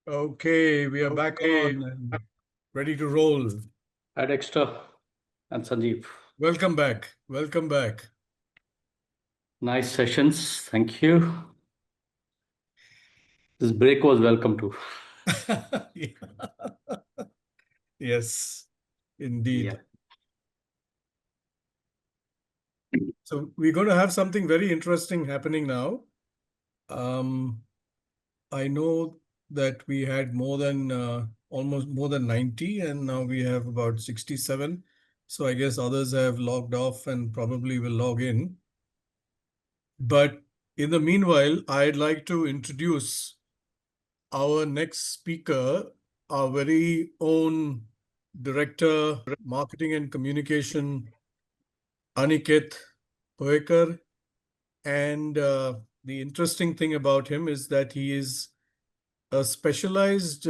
Okay, we are back on and ready to roll. Hi, Dexter and Sanjeev. Welcome back. Welcome back. Nice sessions. Thank you. This break was welcome too. Yes, indeed. Yeah. So we're going to have something very interesting happening now. I know that we had almost more than 90, and now we have about 67. So I guess others have logged off and probably will log in. But in the meanwhile, I'd like to introduce our next speaker, our very own Director, Marketing and Communication, Aniket Pohekar. And the interesting thing about him is that he is a specialized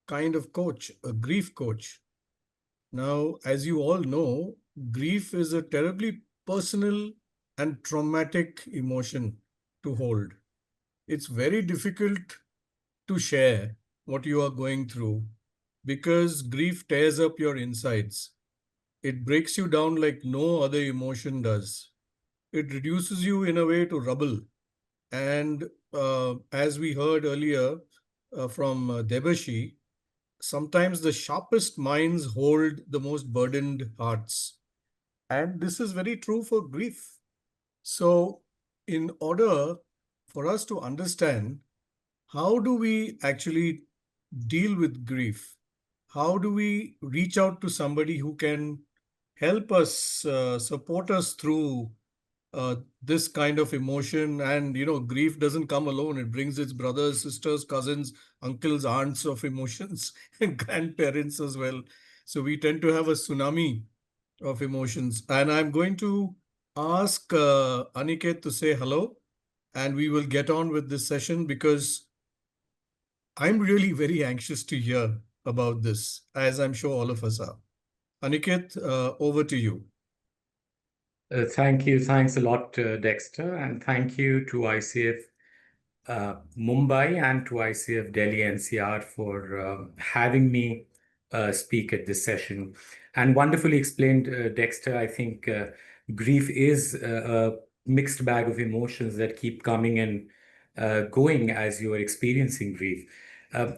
kind of coach, a grief coach. Now, as you all know, grief is a terribly personal and traumatic emotion to hold. It's very difficult to share what you are going through because grief tears up your insides. It breaks you down like no other emotion does. It reduces you in a way to rubble. And as we heard earlier from Debashi, sometimes the sharpest minds hold the most burdened hearts. And this is very true for grief. So, in order for us to understand how do we actually deal with grief, how do we reach out to somebody who can help us, support us through this kind of emotion? And grief doesn't come alone. It brings its brothers, sisters, cousins, uncles, aunts of emotions and grandparents as well. So we tend to have a tsunami of emotions. And I'm going to ask Aniket to say hello, and we will get on with this session because I'm really very anxious to hear about this, as I'm sure all of us are. Aniket, over to you. Thank you. Thanks a lot, Dexter. And thank you to ICF Mumbai and to ICF Delhi-NCR for having me speak at this session. And wonderfully explained, Dexter. I think grief is a mixed bag of emotions that keep coming and going as you are experiencing grief.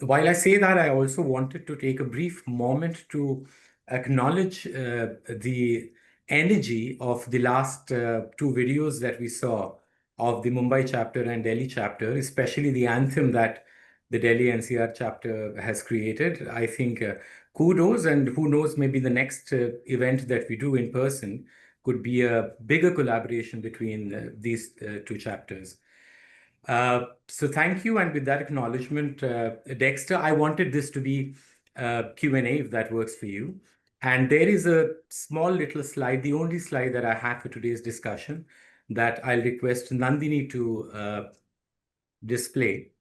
While I say that, I also wanted to take a brief moment to acknowledge the energy of the last two videos that we saw of the Mumbai chapter and Delhi chapter, especially the anthem that the Delhi-NCR chapter has created. I think kudos, and who knows, maybe the next event that we do in person could be a bigger collaboration between these two chapters. So thank you, and with that acknowledgement, Dexter, I wanted this to be Q&A, if that works for you. And there is a small little slide, the only slide that I have for today's discussion, that I'll request Nandini to display.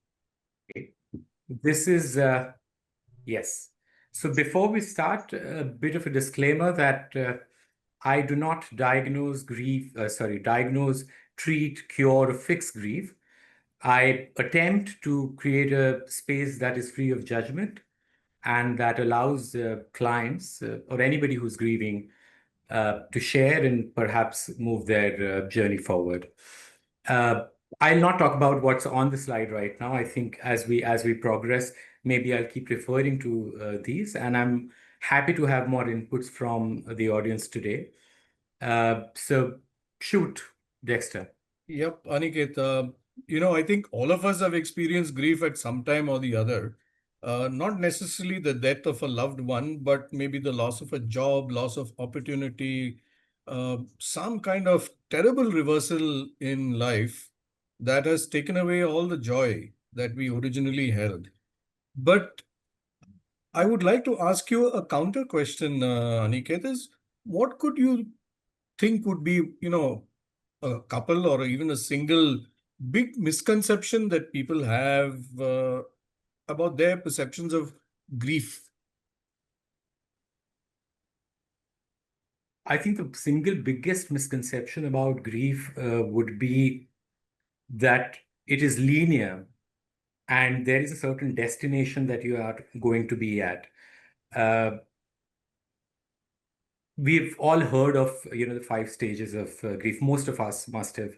Okay. This is, yes. So before we start, a bit of a disclaimer that I do not diagnose, treat, cure, or fix grief. I attempt to create a space that is free of judgment and that allows clients or anybody who's grieving to share and perhaps move their journey forward. I'll not talk about what's on the slide right now. I think as we progress, maybe I'll keep referring to these, and I'm happy to have more inputs from the audience today. So shoot, Dexter. Yep, Aniket. I think all of us have experienced grief at some time or the other. Not necessarily the death of a loved one, but maybe the loss of a job, loss of opportunity, some kind of terrible reversal in life that has taken away all the joy that we originally held. But I would like to ask you a counter question, Aniket, is what could you think would be, a couple or even a single big misconception that people have about their perceptions of grief? I think the single biggest misconception about grief would be that it is linear and there is a certain destination that you are going to be at. We've all heard of, the 5 stages of grief. Most of us must have,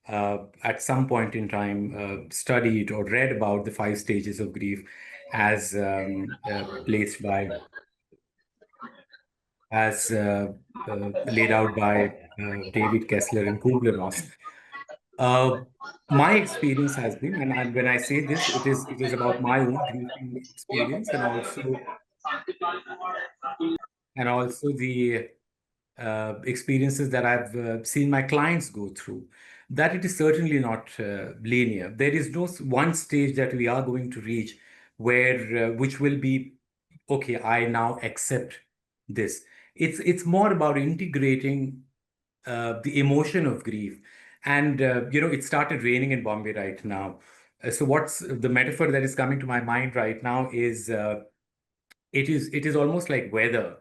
at some point in time, studied or read about the 5 stages of grief as placed by, as laid out by David Kessler and Kubler-Ross. My experience has been, and when I say this, it is about my own grieving experience, and also the experiences that I've seen my clients go through, that it is certainly not linear. There is no one stage that we are going to reach where which will be, okay, I now accept this. It's more about integrating the emotion of grief. And it started raining in Bombay right now. So what's the metaphor that is coming to my mind right now is it is almost like weather,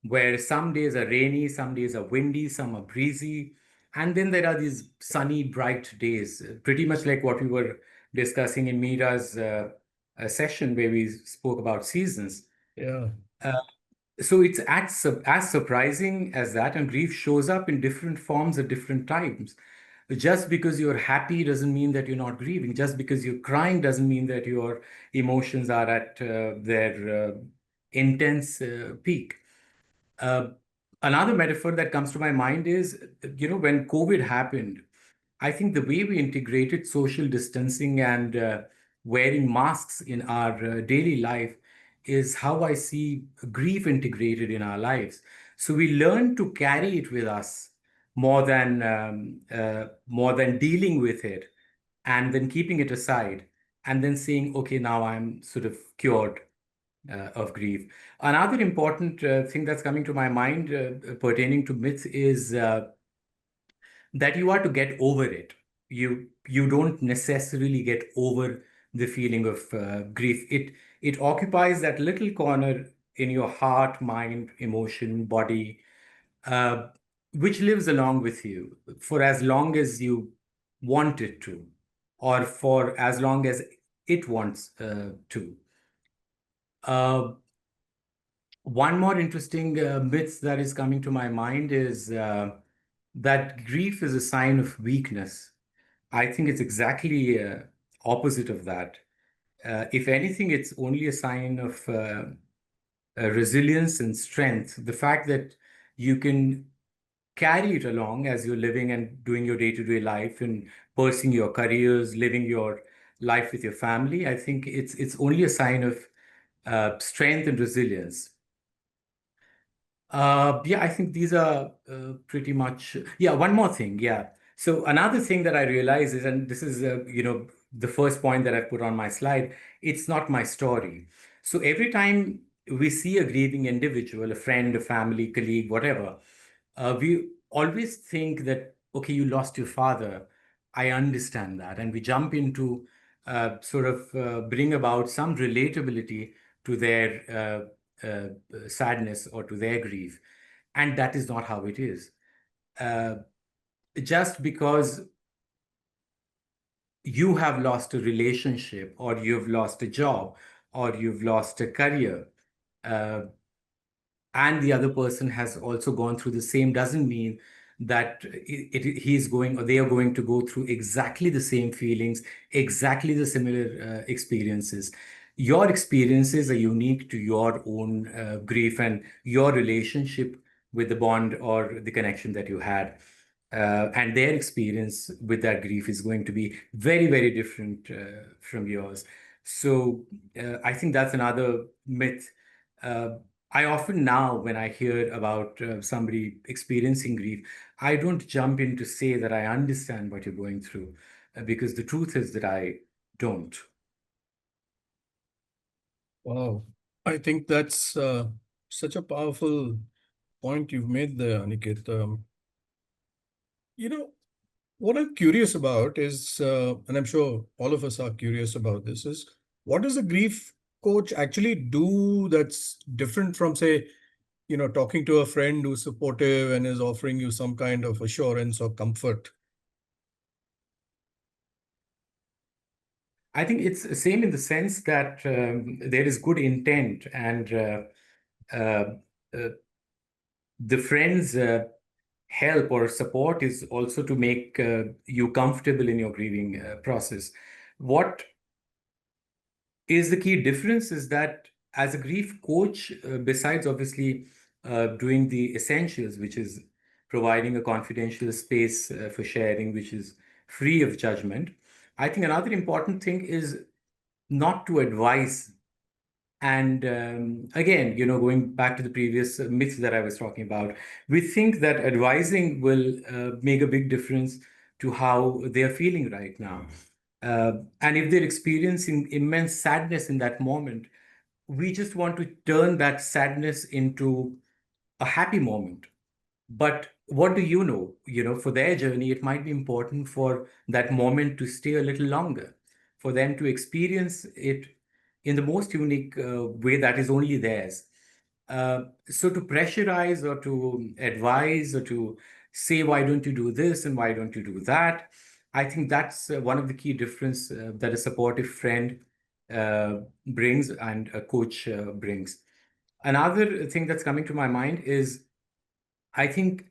where some days are rainy, some days are windy, some are breezy, and then there are these sunny, bright days, pretty much like what we were discussing in Mira's session where we spoke about seasons. Yeah. So it's as surprising as that, and grief shows up in different forms at different times. Just because you're happy doesn't mean that you're not grieving. Just because you're crying doesn't mean that your emotions are at their intense peak. Another metaphor that comes to my mind is, when COVID happened, I think the way we integrated social distancing and wearing masks in our daily life is how I see grief integrated in our lives. So we learn to carry it with us more than dealing with it and then keeping it aside and then saying, okay, now I'm sort of cured of grief. Another important thing that's coming to my mind pertaining to myths is that you are to get over it. You don't necessarily get over the feeling of grief. It occupies that little corner in your heart, mind, emotion, body, uh, which lives along with you for as long as you want it to, or for as long as it wants to. One more interesting myth that is coming to my mind is that grief is a sign of weakness. I think it's exactly opposite of that. If anything, it's only a sign of resilience and strength. The fact that you can carry it along as you're living and doing your day-to-day life and pursuing your careers, living your life with your family, I think it's only a sign of strength and resilience. Yeah, I think these are pretty much. Yeah, one more thing. Yeah. So another thing that I realize is, and this is, the first point that I put on my slide, it's not my story. So every time we see a grieving individual, a friend, a family, colleague, whatever, we always think that, okay, you lost your father. I understand that. And we jump into sort of bring about some relatability to their sadness or to their grief. And that is not how it is. Just because you have lost a relationship or you've lost a job or you've lost a career, and the other person has also gone through the same, doesn't mean that he's going or they are going to go through exactly the same feelings, exactly the similar experiences. Your experiences are unique to your own grief and your relationship with the bond or the connection that you had. And their experience with that grief is going to be very, very different from yours. So I think that's another myth. I often now, when I hear about somebody experiencing grief, I don't jump in to say that I understand what you're going through, because the truth is that I don't. Wow. I think that's such a powerful point you've made there, Aniket. You know, what I'm curious about is, and I'm sure all of us are curious about this, is what does a grief coach actually do that's different from, say, talking to a friend who's supportive and is offering you some kind of assurance or comfort? I think it's the same in the sense that there is good intent, and uh, the friends' help or support is also to make you comfortable in your grieving process. What is the key difference is that as a grief coach, besides obviously doing the essentials, which is providing a confidential space for sharing, which is free of judgment, I think another important thing is not to advise. And again, going back to the previous myths that I was talking about, we think that advising will make a big difference to how they're feeling right now. And if they're experiencing immense sadness in that moment, we just want to turn that sadness into a happy moment. But what do you know? For their journey, it might be important for that moment to stay a little longer, for them to experience it in the most unique way that is only theirs. So to pressurize or to advise or to say, why don't you do this and why don't you do that? I think that's one of the key difference that a supportive friend brings and a coach brings. Another thing that's coming to my mind is I think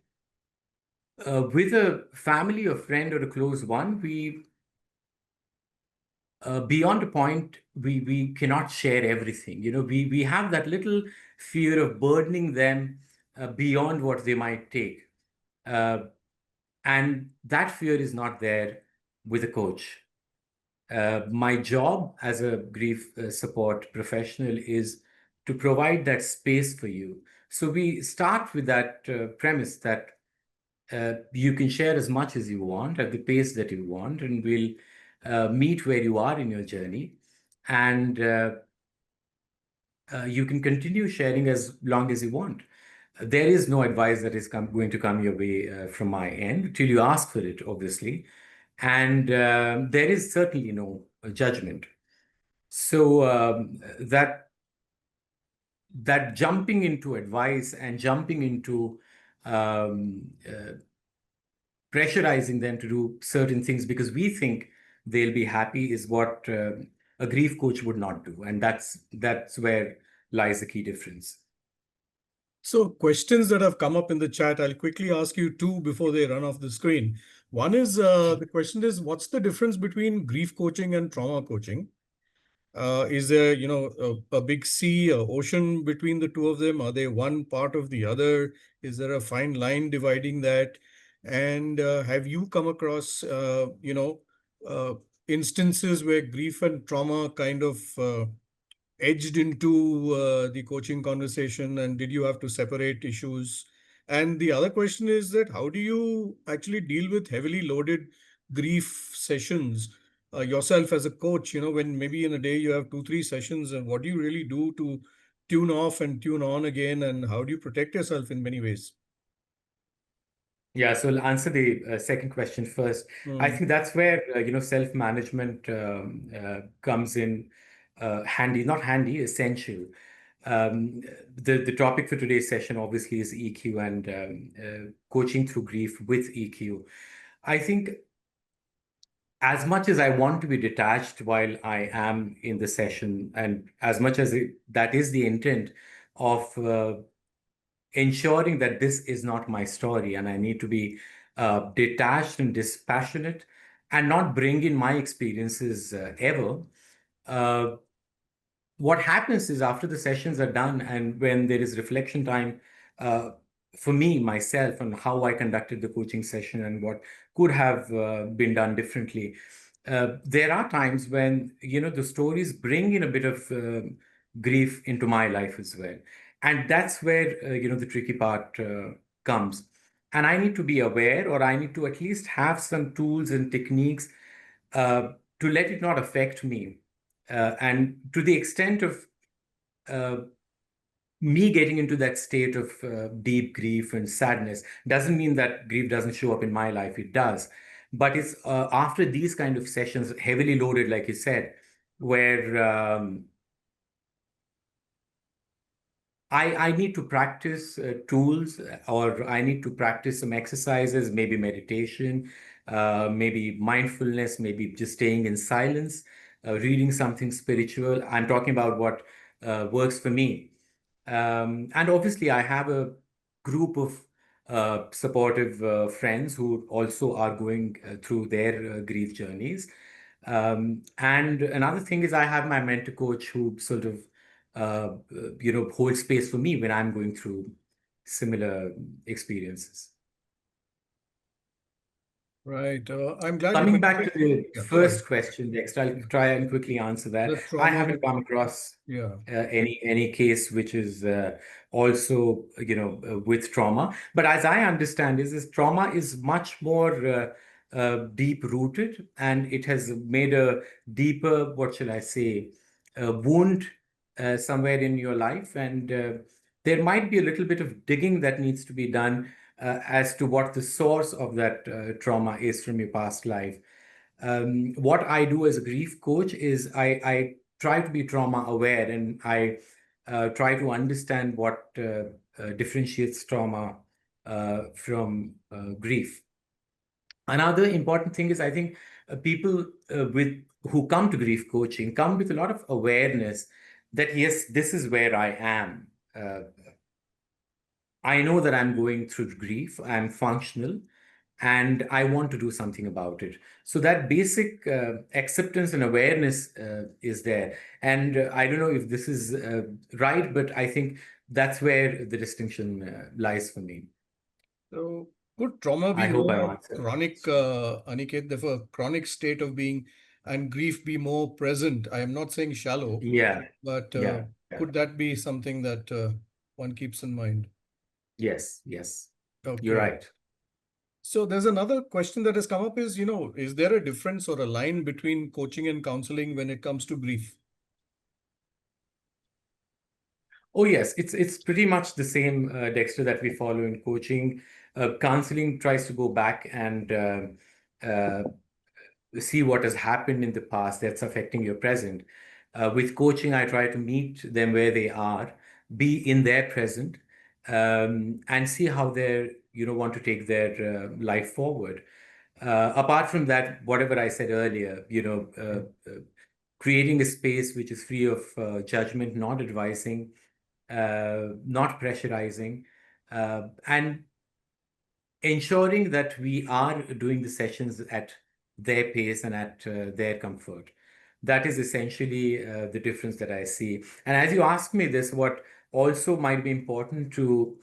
with a family or friend or a close one, we beyond a point, we cannot share everything. We have that little fear of burdening them beyond what they might take, uh, and that fear is not there with a coach. My job as a grief support professional is to provide that space for you. So we start with that premise that you can share as much as you want at the pace that you want, and we'll meet where you are in your journey. And you can continue sharing as long as you want. There is no advice that is going to come your way from my end till you ask for it, obviously. And there is certainly no judgment. So that jumping into advice and jumping into pressurizing them to do certain things because we think they'll be happy is what a grief coach would not do, and that's where lies the key difference. So questions that have come up in the chat, I'll quickly ask you two before they run off the screen. One is, the question is, what's the difference between grief coaching and trauma coaching? Is there, a big sea, a ocean between the two of them? Are they one part of the other? Is there a fine line dividing that? And have you come across, instances where grief and trauma kind of edged into the coaching conversation, and did you have to separate issues? And the other question is that how do you actually deal with heavily loaded grief sessions yourself as a coach, when maybe in a day you have 2 3 sessions, and what do you really do to tune off and tune on again, and how do you protect yourself in many ways? Yeah, so I'll answer the second question first. I think that's where self-management comes in handy, not handy, essential. The topic for today's session obviously is EQ and coaching through grief with EQ. I think as much as I want to be detached while I am in the session, and as much as that is the intent of ensuring that this is not my story and I need to be detached and dispassionate and not bring in my experiences ever. What happens is after the sessions are done and when there is reflection time uh, for me, myself, on how I conducted the coaching session and what could have been done differently, there are times when, the stories bring in a bit of grief into my life as well. And that's where, the tricky part comes. And I need to be aware, or I need to at least have some tools and techniques to let it not affect me. And to the extent of uh, me getting into that state of deep grief and sadness doesn't mean that grief doesn't show up in my life. It does. But it's after these kind of sessions, heavily loaded, like you said, where I need to practice tools, or I need to practice some exercises, maybe meditation, maybe mindfulness, maybe just staying in silence reading something spiritual. I'm talking about what works for me. And obviously, I have a group of supportive friends who also are going through their grief journeys. And another thing is I have my mentor coach who sort of, holds space for me when I'm going through similar experiences. Right. I'm glad you Coming back to mentioned. the Yeah, go ahead. first question, Dexter, I'll try and quickly answer that. The I trauma. haven't come across Yeah. any case which is also with trauma. But as I understand, is this trauma is much more deep rooted, and it has made a deeper, what shall I say, wound somewhere in your life, and there might be a little bit of digging that needs to be done as to what the source of that trauma is from your past life. What I do as a grief coach is I try to be trauma aware, and I try to understand what differentiates trauma from grief. Another important thing is I think people with who come to grief coaching come with a lot of awareness that yes, this is where I am. I know that I'm going through grief, I'm functional, and I want to do something about it. So that basic acceptance and awareness is there. And I don't know if this is right, but I think that's where the distinction lies for me. So could trauma I be hope I more answered. chronic, Aniket, therefore chronic state of being, and grief be more present? I am not saying shallow, Yeah, but yeah, yeah. could that be something that one keeps in mind? Yes, yes. You're Okay. right. So there's another question that has come up is, is there a difference or a line between coaching and counseling when it comes to grief? Oh, yes, it's pretty much the same, Dexter, that we follow in coaching. Counseling tries to go back and uh, see what has happened in the past that's affecting your present. With coaching, I try to meet them where they are, be in their present, and see how they want to take their life forward. Apart from that, whatever I said earlier, creating a space which is free of judgment, not advising, not pressurizing, and ensuring that we are doing the sessions at their pace and at their comfort. That is essentially the difference that I see. And as you ask me this, what also might be important to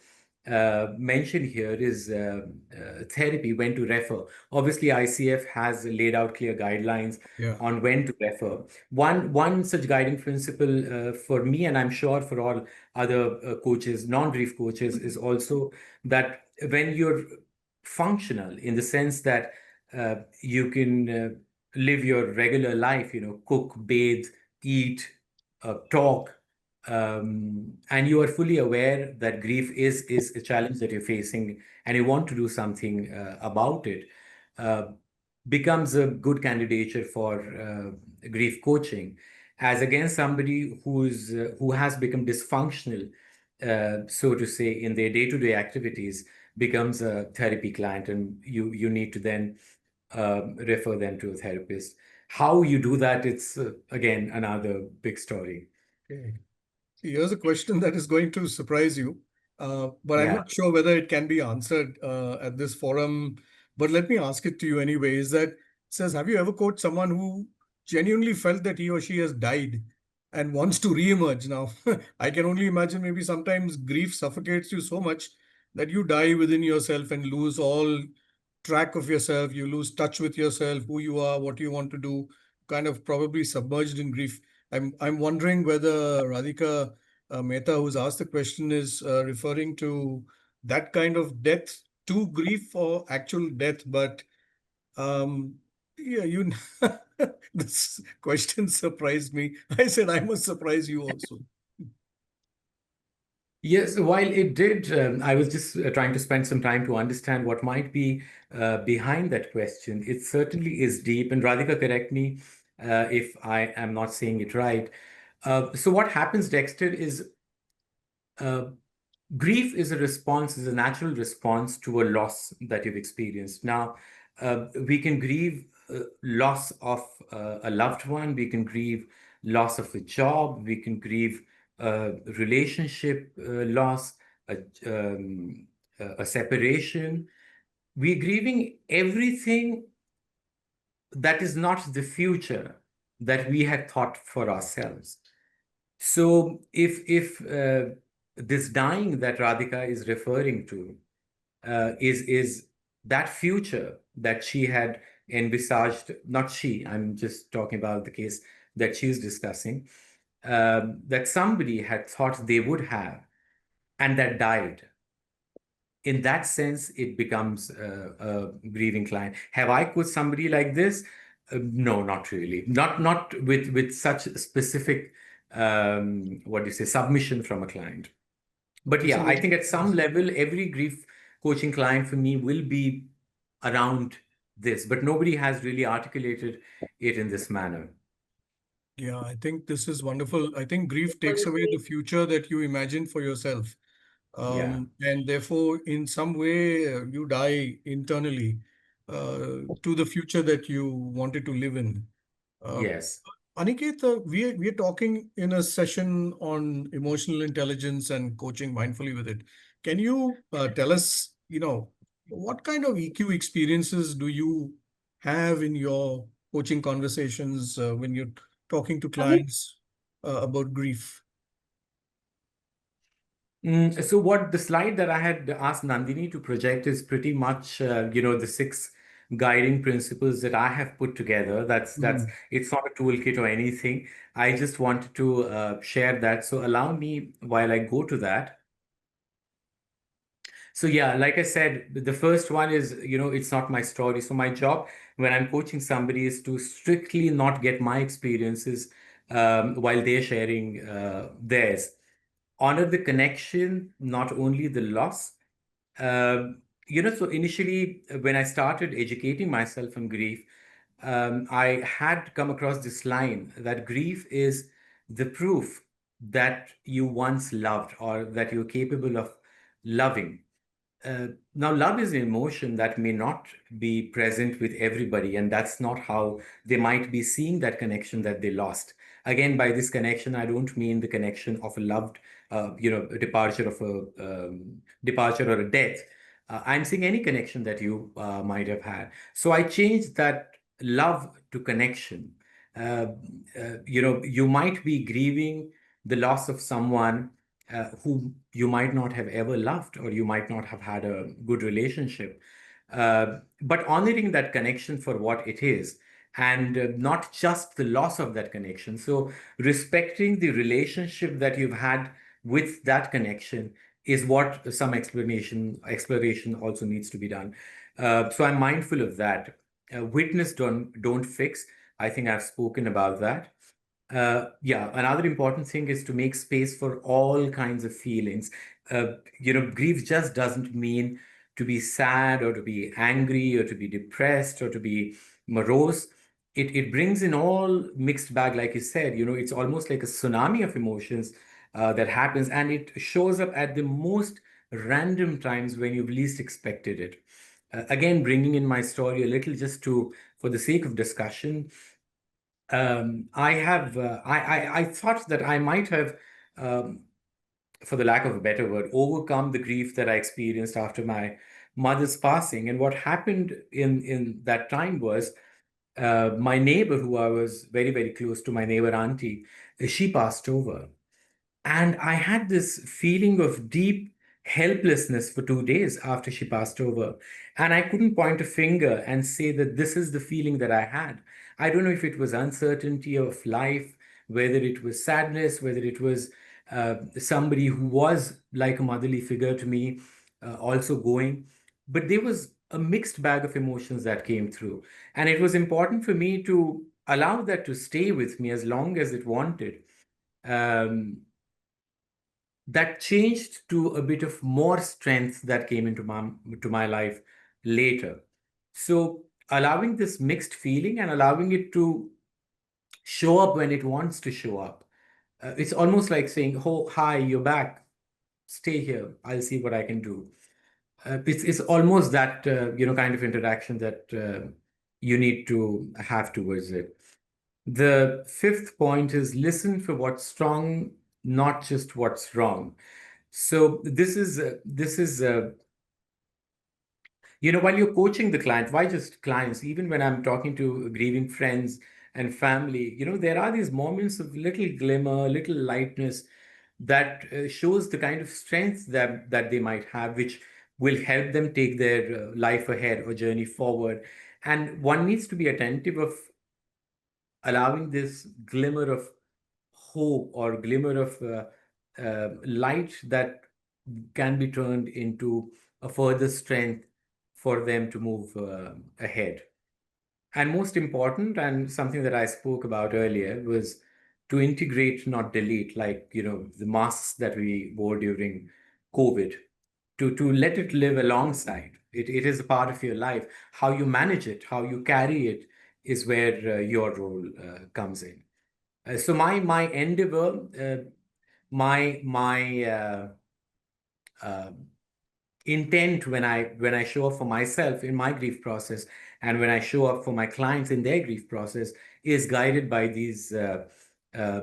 mention here is therapy, when to refer. Obviously, ICF has laid out clear guidelines Yeah. on when to refer. One such guiding principle for me, and I'm sure for all other coaches, non-grief coaches, is also that when you're functional in the sense that you can live your regular life, cook, bathe, eat, talk, and you are fully aware that grief is a challenge that you're facing and you want to do something about it, uh, becomes a good candidature for grief coaching, as against somebody who has become dysfunctional, so to say, in their day-to-day activities, becomes a therapy client, and you need to then refer them to a therapist. How you do that, it's again another big story. Okay. Here's a question that is going to surprise you, but I'm Yeah. not sure whether it can be answered at this forum. But let me ask it to you anyway. Is that, it says, have you ever coached someone who genuinely felt that he or she has died and wants to reemerge? Now, I can only imagine maybe sometimes grief suffocates you so much that you die within yourself and lose all track of yourself. You lose touch with yourself, who you are, what you want to do, kind of probably submerged in grief. I'm wondering whether Radhika Mehta, who's asked the question, is referring to that kind of death to grief or actual death. But yeah, this question surprised me. I said I must surprise you also. Yes, while it did, I was just trying to spend some time to understand what might be behind that question. It certainly is deep, and Radhika, correct me if I am not saying it right. So what happens, Dexter, is uh, grief is a response, is a natural response to a loss that you've experienced. Now, we can grieve loss of a loved one, we can grieve loss of a job, we can grieve relationship loss, a, um, a separation. We're grieving everything that is not the future that we had thought for ourselves. So if this dying that Radhika is referring to is that future that she had envisaged, not she, I'm just talking about the case that she's discussing, that somebody had thought they would have and that died. In that sense, it becomes a grieving client. Have I coached somebody like this? No, not really. Not with such specific what do you say, submission from a client. But yeah, I think at some level, every grief coaching client for me will be around this, but nobody has really articulated it in this manner. Yeah, I think this is wonderful. I think grief takes away the future that you imagine for yourself. Yeah. And therefore, in some way, you die internally to the future that you wanted to live in. Yes. Aniket, we are talking in a session on emotional intelligence and coaching mindfully with it. Can you tell us, what kind of EQ experiences do you have in your coaching conversations when you're talking to clients about grief? So what the slide that I had asked Nandini to project is pretty much, the 6 guiding principles that I have put together. That's Mm. it's not a toolkit or anything. I just wanted to share that. So allow me while I go to that. So yeah, like I said, the first one is, it's not my story. So my job when I'm coaching somebody is to strictly not get my experiences while they're sharing theirs. Honor the connection, not only the loss. So initially, when I started educating myself on grief, I had come across this line that grief is the proof that you once loved or that you're capable of loving. Now, love is an emotion that may not be present with everybody, and that's not how they might be seeing that connection that they lost. Again, by this connection, I don't mean the connection of a loved, a departure of a departure or a death. I'm saying any connection that you might have had. So I changed that love to connection. Uh, you might be grieving the loss of someone who you might not have ever loved or you might not have had a good relationship. But honoring that connection for what it is and not just the loss of that connection. So respecting the relationship that you've had with that connection is what some exploration also needs to be done. So I'm mindful of that. Witness, don't fix. I think I've spoken about that. Yeah, another important thing is to make space for all kinds of feelings. Grief just doesn't mean to be sad or to be angry or to be depressed or to be morose. It brings in all mixed bag, like you said. It's almost like a tsunami of emotions that happens, and it shows up at the most random times when you've least expected it. Again, bringing in my story a little just for the sake of discussion. I thought that I might have, um, for the lack of a better word, overcome the grief that I experienced after my mother's passing. And what happened in that time was my neighbor, who I was very, very close to, my neighbor auntie, she passed over. And I had this feeling of deep helplessness for 2 days after she passed over. And I couldn't point a finger and say that this is the feeling that I had. I don't know if it was uncertainty of life, whether it was sadness, whether it was somebody who was like a motherly figure to me also going. But there was a mixed bag of emotions that came through. And it was important for me to allow that to stay with me as long as it wanted. That changed to a bit of more strength that came into my life later. So allowing this mixed feeling and allowing it to show up when it wants to show up. It's almost like saying, "Oh, hi, you're back. Stay here. I'll see what I can do." It's almost that kind of interaction that you need to have towards it. The fifth point is listen for what's strong, not just what's wrong. So this is while you're coaching the client, why just clients? Even when I'm talking to grieving friends and family, there are these moments of little glimmer, little lightness that shows the kind of strength that they might have, which will help them take their life ahead or journey forward. And one needs to be attentive of allowing this glimmer of hope or glimmer of light that can be turned into a further strength for them to move ahead. And most important, and something that I spoke about earlier, was to integrate, not delete, like the masks that we wore during COVID, to let it live alongside. It is a part of your life. How you manage it, how you carry it, is where your role comes in. So my endeavor, my intent when I show up for myself in my grief process, and when I show up for my clients in their grief process, is guided by these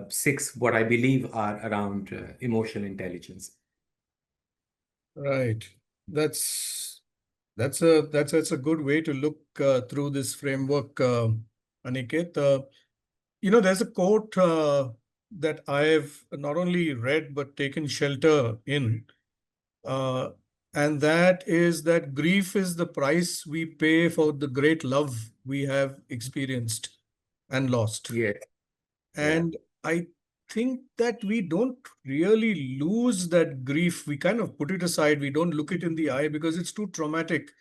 six, what I believe are around emotional intelligence. Right. That's a good way to look through this framework, Aniket. There's a quote that I've not only read but taken shelter in, and that is that grief is the price we pay for the great love we have experienced and lost. Yeah. And I think that we don't really lose that grief. We kind of put it aside. We don't look it in the eye because it's too traumatic.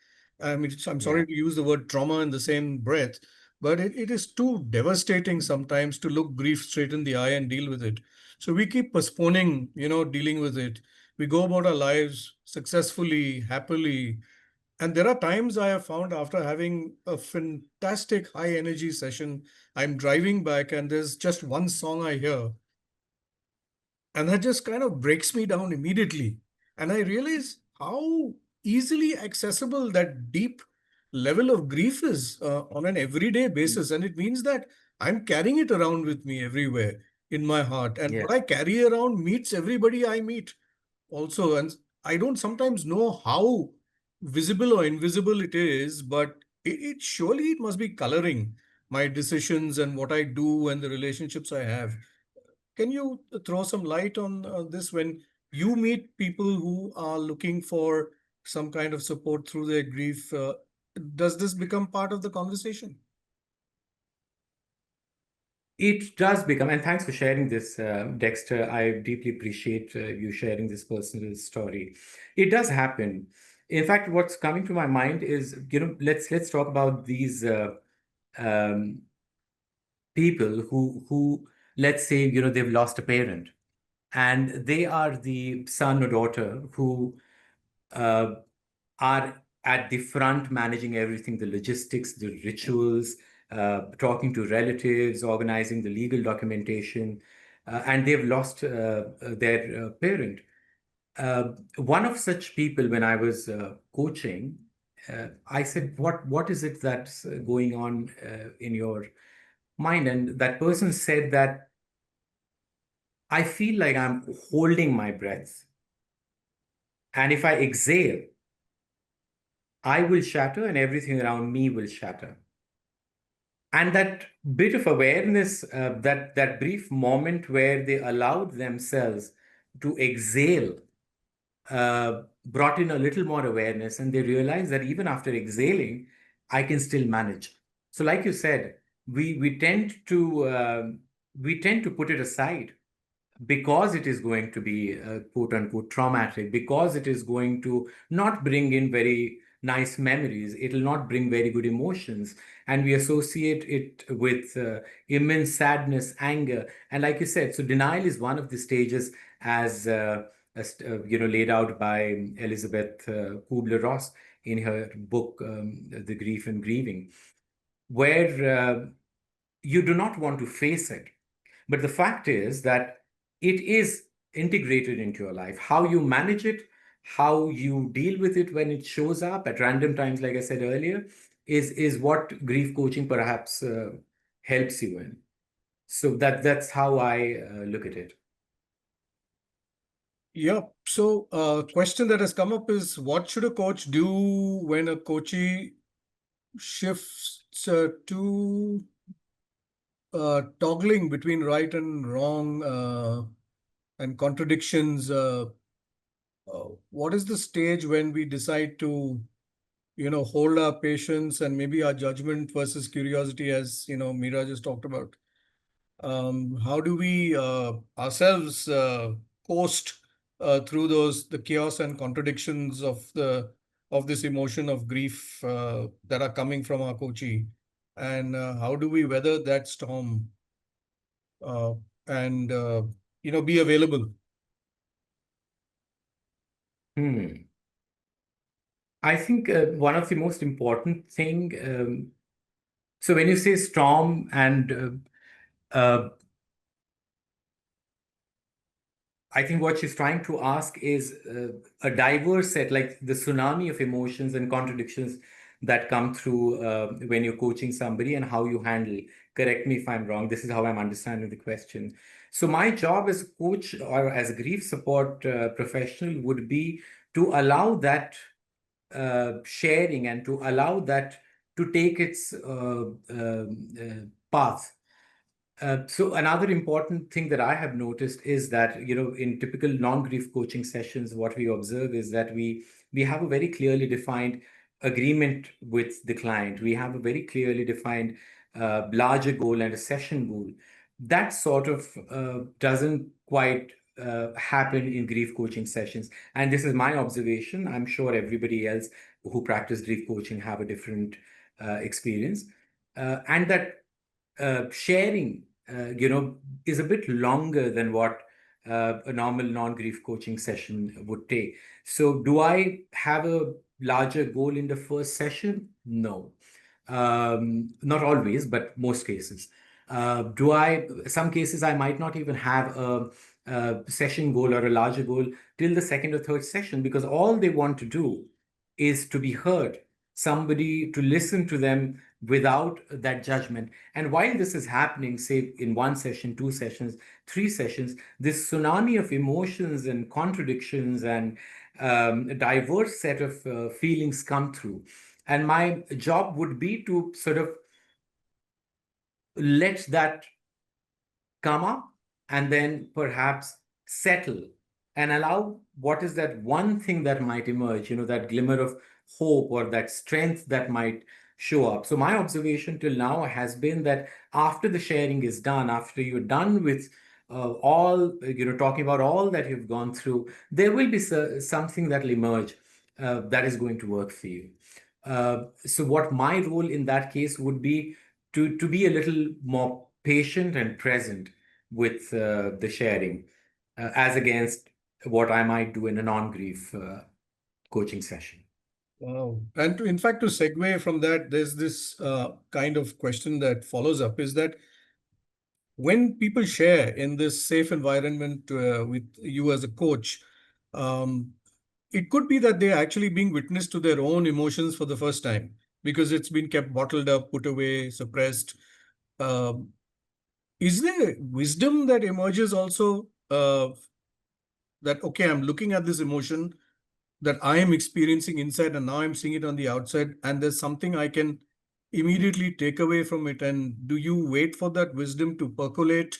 I mean, I'm sorry to use the word trauma in the same breath, but it is too devastating sometimes to look grief straight in the eye and deal with it. So we keep postponing, dealing with it. We go about our lives successfully, happily, and there are times I have found after having a fantastic high energy session, I'm driving back and there's just one song I hear. And that just kind of breaks me down immediately. And I realize how easily accessible that deep level of grief is on an everyday basis. And it means that I'm carrying it around with me everywhere in my heart. And what I carry around meets everybody I meet also. And I don't sometimes know how visible or invisible it is, but it surely it must be coloring my decisions and what I do and the relationships I have. Can you throw some light on this when you meet people who are looking for some kind of support through their grief? Does this become part of the conversation? It does become, and thanks for sharing this, Dexter. I deeply appreciate you sharing this personal story. It does happen. In fact, what's coming to my mind is, let's talk about these um, people who let's say they've lost a parent, and they are the son or daughter who uh, are at the front managing everything, the logistics, the rituals, talking to relatives, organizing the legal documentation, and they've lost their parent. One of such people, when I was coaching, I said, what is it that's going on in your mind? And that person said that I feel like I'm holding my breath. And if I exhale, I will shatter and everything around me will shatter. And that bit of awareness, that brief moment where they allowed themselves to exhale, brought in a little more awareness, and they realized that even after exhaling, I can still manage. So, like you said, we tend to put it aside because it is going to be quote unquote traumatic, because it is going to not bring in very nice memories, it will not bring very good emotions, and we associate it with immense sadness, anger. And like you said, so denial is one of the stages, as laid out by Elizabeth Kubler-Ross in her book The Grief and Grieving, where you do not want to face it. But the fact is that it is integrated into your life. How you manage it, how you deal with it when it shows up at random times, like I said earlier, is what grief coaching perhaps helps you in. So that's how I look at it. Yeah. So, question that has come up is, what should a coach do when a coachee shifts to toggling between right and wrong and contradictions? What is the stage when we decide to, hold our patience and maybe our judgment versus curiosity, as Meera just talked about? How do we ourselves coast through the chaos and contradictions of this emotion of grief that are coming from our coachee, and how do we weather that storm uh, and be available? I think one of the most important thing. So when you say storm and I think what she's trying to ask is a diverse set, like the tsunami of emotions and contradictions that come through when you're coaching somebody and how you handle. Correct me if I'm wrong. This is how I'm understanding the question. So my job as a coach or as a grief support professional would be to allow that sharing and to allow that to take its path. So another important thing that I have noticed is that, in typical non-grief coaching sessions, what we observe is that we have a very clearly defined agreement with the client. We have a very clearly defined larger goal and a session goal. That sort of doesn't quite happen in grief coaching sessions. And this is my observation. I'm sure everybody else who practice grief coaching have a different experience. And that sharing, is a bit longer than what a normal non-grief coaching session would take. So do I have a larger goal in the first session? No. Not always, but most cases. Some cases I might not even have a session goal or a larger goal till the second or third session, because all they want to do is to be heard, somebody to listen to them without that judgment. And while this is happening, say in one session, two sessions, three sessions, this tsunami of emotions and contradictions and a diverse set of feelings come through. And my job would be to sort of let that come up and then perhaps settle and allow what is that one thing that might emerge, that glimmer of hope or that strength that might show up. So my observation till now has been that after the sharing is done, after you're done with all, talking about all that you've gone through, there will be something that will emerge that is going to work for you. So what my role in that case would be to be a little more patient and present with the sharing as against what I might do in a non-grief coaching session. Wow. And in fact, to segue from that, there's this kind of question that follows up, is that when people share in this safe environment with you as a coach, um, it could be that they're actually being witness to their own emotions for the first time because it's been kept bottled up, put away, suppressed. Um, is there wisdom that emerges also that, okay, I'm looking at this emotion that I am experiencing inside and now I'm seeing it on the outside, and there's something I can immediately take away from it? And do you wait for that wisdom to percolate?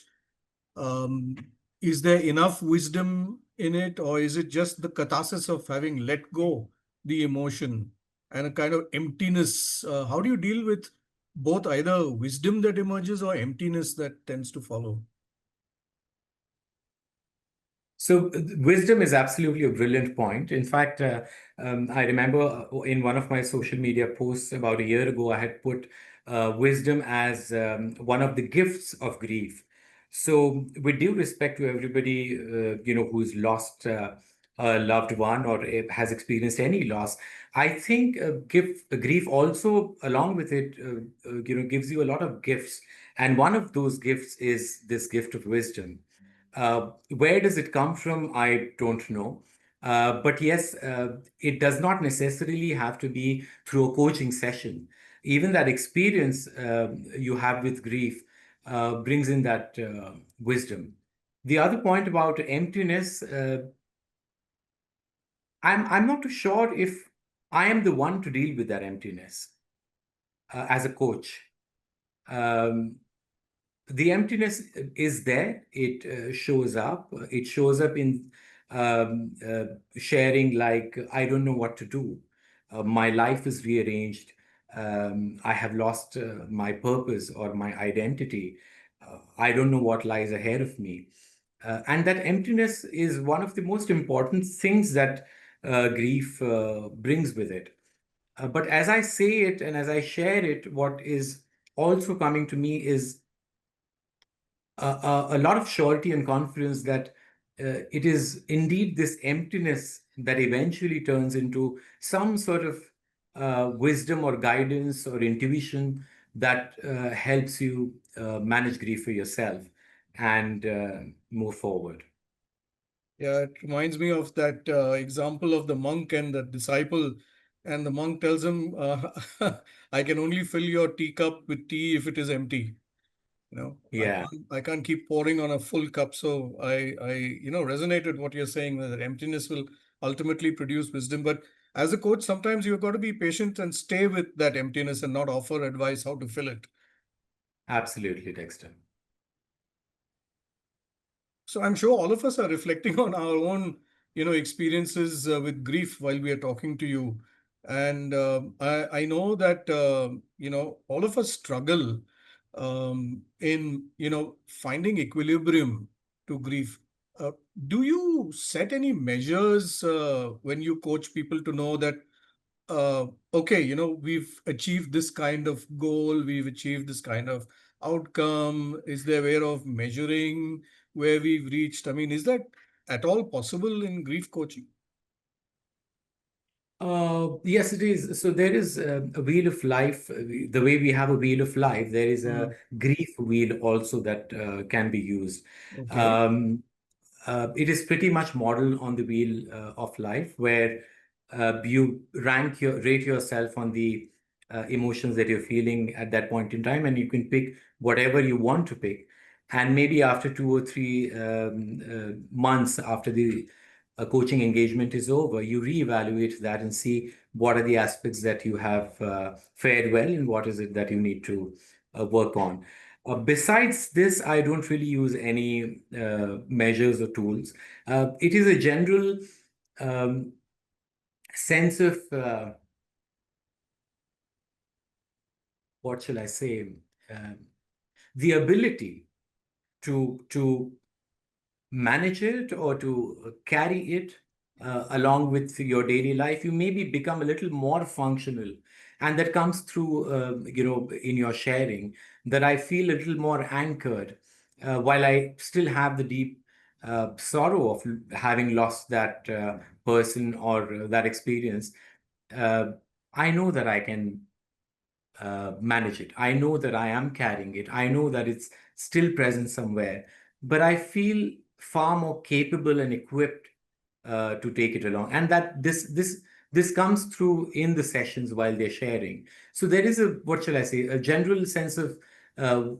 Um, is there enough wisdom in it, or is it just the catharsis of having let go the emotion and a kind of emptiness? How do you deal with both, either wisdom that emerges or emptiness that tends to follow? So wisdom is absolutely a brilliant point. In fact, I remember in one of my social media posts about a year ago, I had put wisdom as one of the gifts of grief. So with due respect to everybody, who's lost a loved one or has experienced any loss, I think grief also, along with it, gives you a lot of gifts. And one of those gifts is this gift of wisdom. Where does it come from? I don't know. But yes, it does not necessarily have to be through a coaching session. even that experience you have with grief brings in that wisdom. The other point about emptiness, I'm not too sure if I am the one to deal with that emptiness as a coach. The emptiness is there. It shows up. It shows up in sharing, like, I don't know what to do. My life is rearranged. I have lost my purpose or my identity. I don't know what lies ahead of me. And that emptiness is one of the most important things that grief brings with it. But as I say it and as I share it, what is also coming to me is a lot of surety and confidence that it is indeed this emptiness that eventually turns into some sort of wisdom or guidance or intuition that helps you manage grief for yourself and move forward. Yeah, it reminds me of that example of the monk and the disciple. And the monk tells him, I can only fill your teacup with tea if it is empty. Yeah, I can't keep pouring on a full cup. So resonate with what you're saying, that emptiness will ultimately produce wisdom. But as a coach, sometimes you've got to be patient and stay with that emptiness and not offer advice how to fill it. absolutely, Dexter. So I'm sure all of us are reflecting on our own, experiences with grief while we are talking to you. And I know that, all of us struggle in, finding equilibrium to grief. Uh, do you set any measures when you coach people to know that okay, we've achieved this kind of goal, we've achieved this kind of outcome? Is there a way of measuring where we've reached? I mean, is that at all possible in grief coaching? Yes, it is. So there is a wheel of life. The way we have a wheel of life, there is a Mm, grief wheel also that can be used. okay. Um, it is pretty much modeled on the wheel of life, where you rate yourself on the emotions that you're feeling at that point in time, and you can pick whatever you want to pick. And maybe after 2 or 3 months after the coaching engagement is over, you reevaluate that and see what are the aspects that you have fared well and what is it that you need to work on. Besides this, I don't really use any measures or tools. It is a general um, sense of what shall I say, um, the ability to manage it or to carry it along with your daily life. You maybe become a little more functional, and that comes through in your sharing, that I feel a little more anchored while I still have the deep sorrow of having lost that person or that experience. uh, I know that I can manage it. I know that I am carrying it. I know that it's still present somewhere, but I feel far more capable and equipped to take it along. And that this comes through in the sessions while they're sharing. So there is a, what shall I say, a general sense of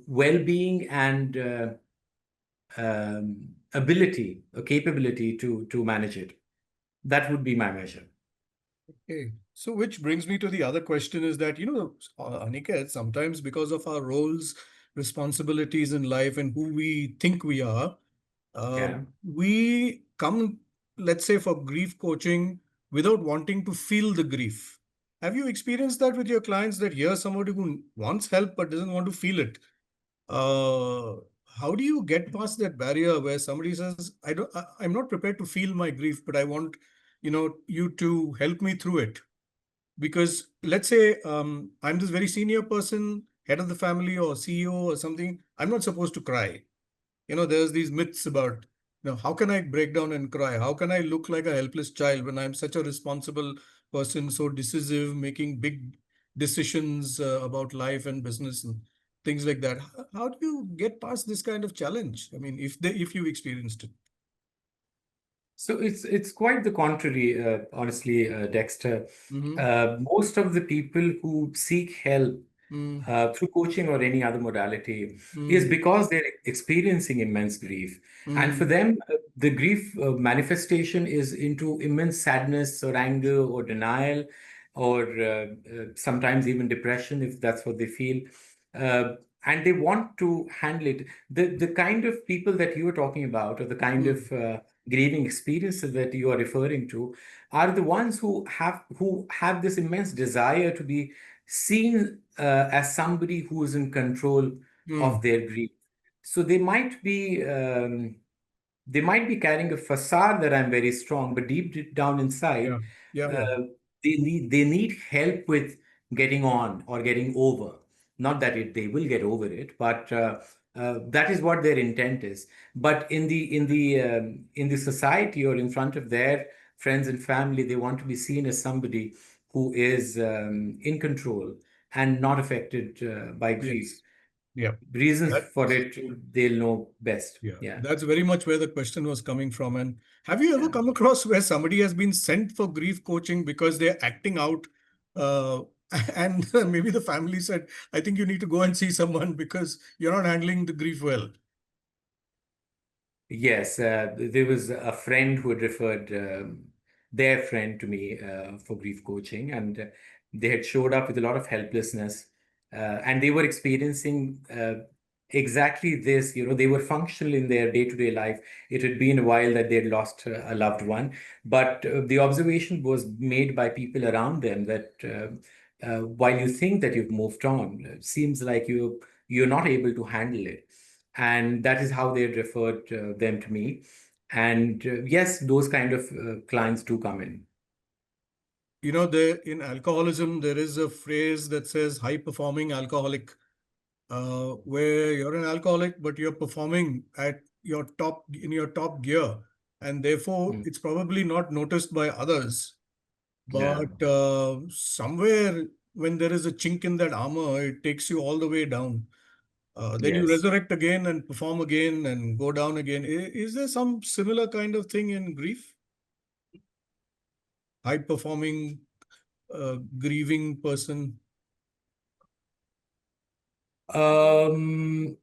well-being and ability, a capability to manage it. That would be my measure. Okay. So, which brings me to the other question is that, Aniket, sometimes because of our roles, responsibilities in life, and who we think we are, Yeah. we come, let's say, for grief coaching without wanting to feel the grief. Have you experienced that with your clients, that here's somebody who wants help but doesn't want to feel it? Uh, how do you get past that barrier where somebody says, I'm not prepared to feel my grief, but I want, you to help me through it? Because let's say I'm this very senior person, head of the family or CEO or something, I'm not supposed to cry. There's these myths about, how can I break down and cry? How can I look like a helpless child when I'm such a responsible person, so decisive, making big decisions about life and business and things like that? How do you get past this kind of challenge? I mean, if you experienced it. So it's quite the contrary, honestly, Dexter. Mm-hmm. Most of the people who seek help Mm, through coaching or any other modality is mm, because they're experiencing immense grief. And for mm, them, the grief manifestation is into immense sadness or anger or denial or sometimes even depression if that's what they feel. Uh, and they want to handle it. The kind of people that you are talking about, or the kind mm. of grieving experiences that you are referring to, are the ones who have this immense desire to be seen as somebody who is in control of Mm. their grief. So they might be carrying a facade that I'm very strong, but deep down inside, Yeah, yeah, yeah. uh, they need help with getting on or getting over. Not that they will get over it, but that is what their intent is. But in the society or in front of their friends and family, they want to be seen as somebody who is in control and not affected by grief. Yes. Yeah. Reasons That, for it, they'll know best. yeah, Yeah. that's very much where the question was coming from. And have you ever Yeah. come across where somebody has been sent for grief coaching because they're acting out, uh, and maybe the family said, I think you need to go and see someone because you're not handling the grief well. Yes, there was a friend who had referred their friend to me for grief coaching, and they had showed up with a lot of helplessness, and they were experiencing exactly this. You know, they were functional in their day-to-day life. It had been a while that they had lost a loved one, but the observation was made by people around them that while you think that you've moved on, it seems like you're not able to handle it, and that is how they referred them to me. And yes, those kind of clients do come in. You know, there in alcoholism, there is a phrase that says high performing alcoholic, where you're an alcoholic, but you're performing at your top in your top gear, and therefore Mm. it's probably not noticed by others. Yeah. But somewhere when there is a chink in that armor, it takes you all the way down. Then you Yes. resurrect again and perform again and go down again. Is there some similar kind of thing in grief? High performing, grieving person. Um,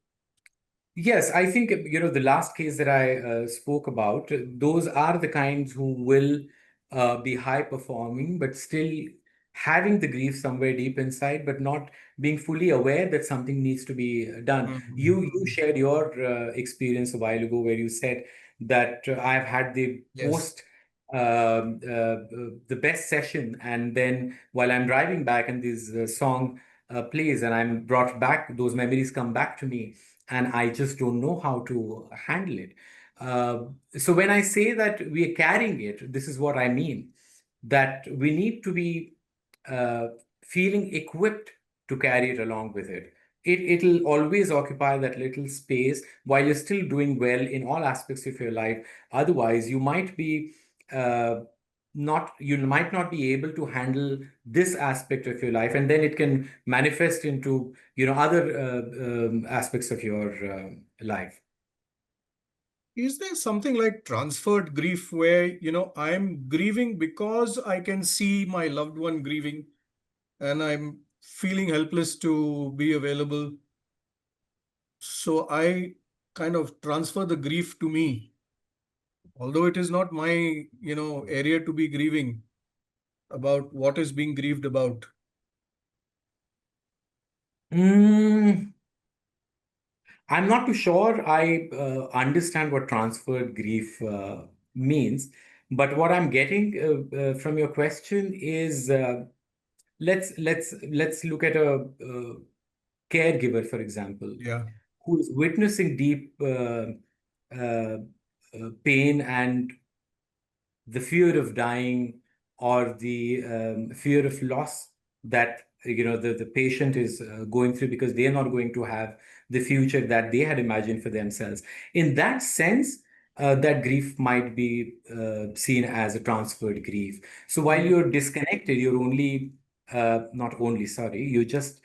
Yes, I think, the last case that I spoke about, those are the kinds who will be high performing, but still having the grief somewhere deep inside, but not being fully aware that something needs to be done. You Mhm. shared your experience a while ago where you said that I've had the Yes. most the best session, and then while I'm driving back and this song plays and I'm brought back, those memories come back to me and I just don't know how to handle it. Uh, so when I say that we are carrying it, this is what I mean, that we need to be uh, feeling equipped to carry it along with it. It'll always occupy that little space while you're still doing well in all aspects of your life. Otherwise, you might be uh, not you might not be able to handle this aspect of your life, and then it can manifest into other aspects of your life. Is there something like transferred grief where, I'm grieving because I can see my loved one grieving and I'm feeling helpless to be available? So I kind of transfer the grief to me, although it is not my, area to be grieving about what is being grieved about. Mm, I'm not too sure I understand what transferred grief means, but what I'm getting from your question is let's look at a caregiver, for example, Yeah. who is witnessing deep pain and the fear of dying or the fear of loss that the patient is going through because they are not going to have the future that they had imagined for themselves. In that sense, that grief might be seen as a transferred grief. So while Mm. you're disconnected, you're only not only, sorry, you're just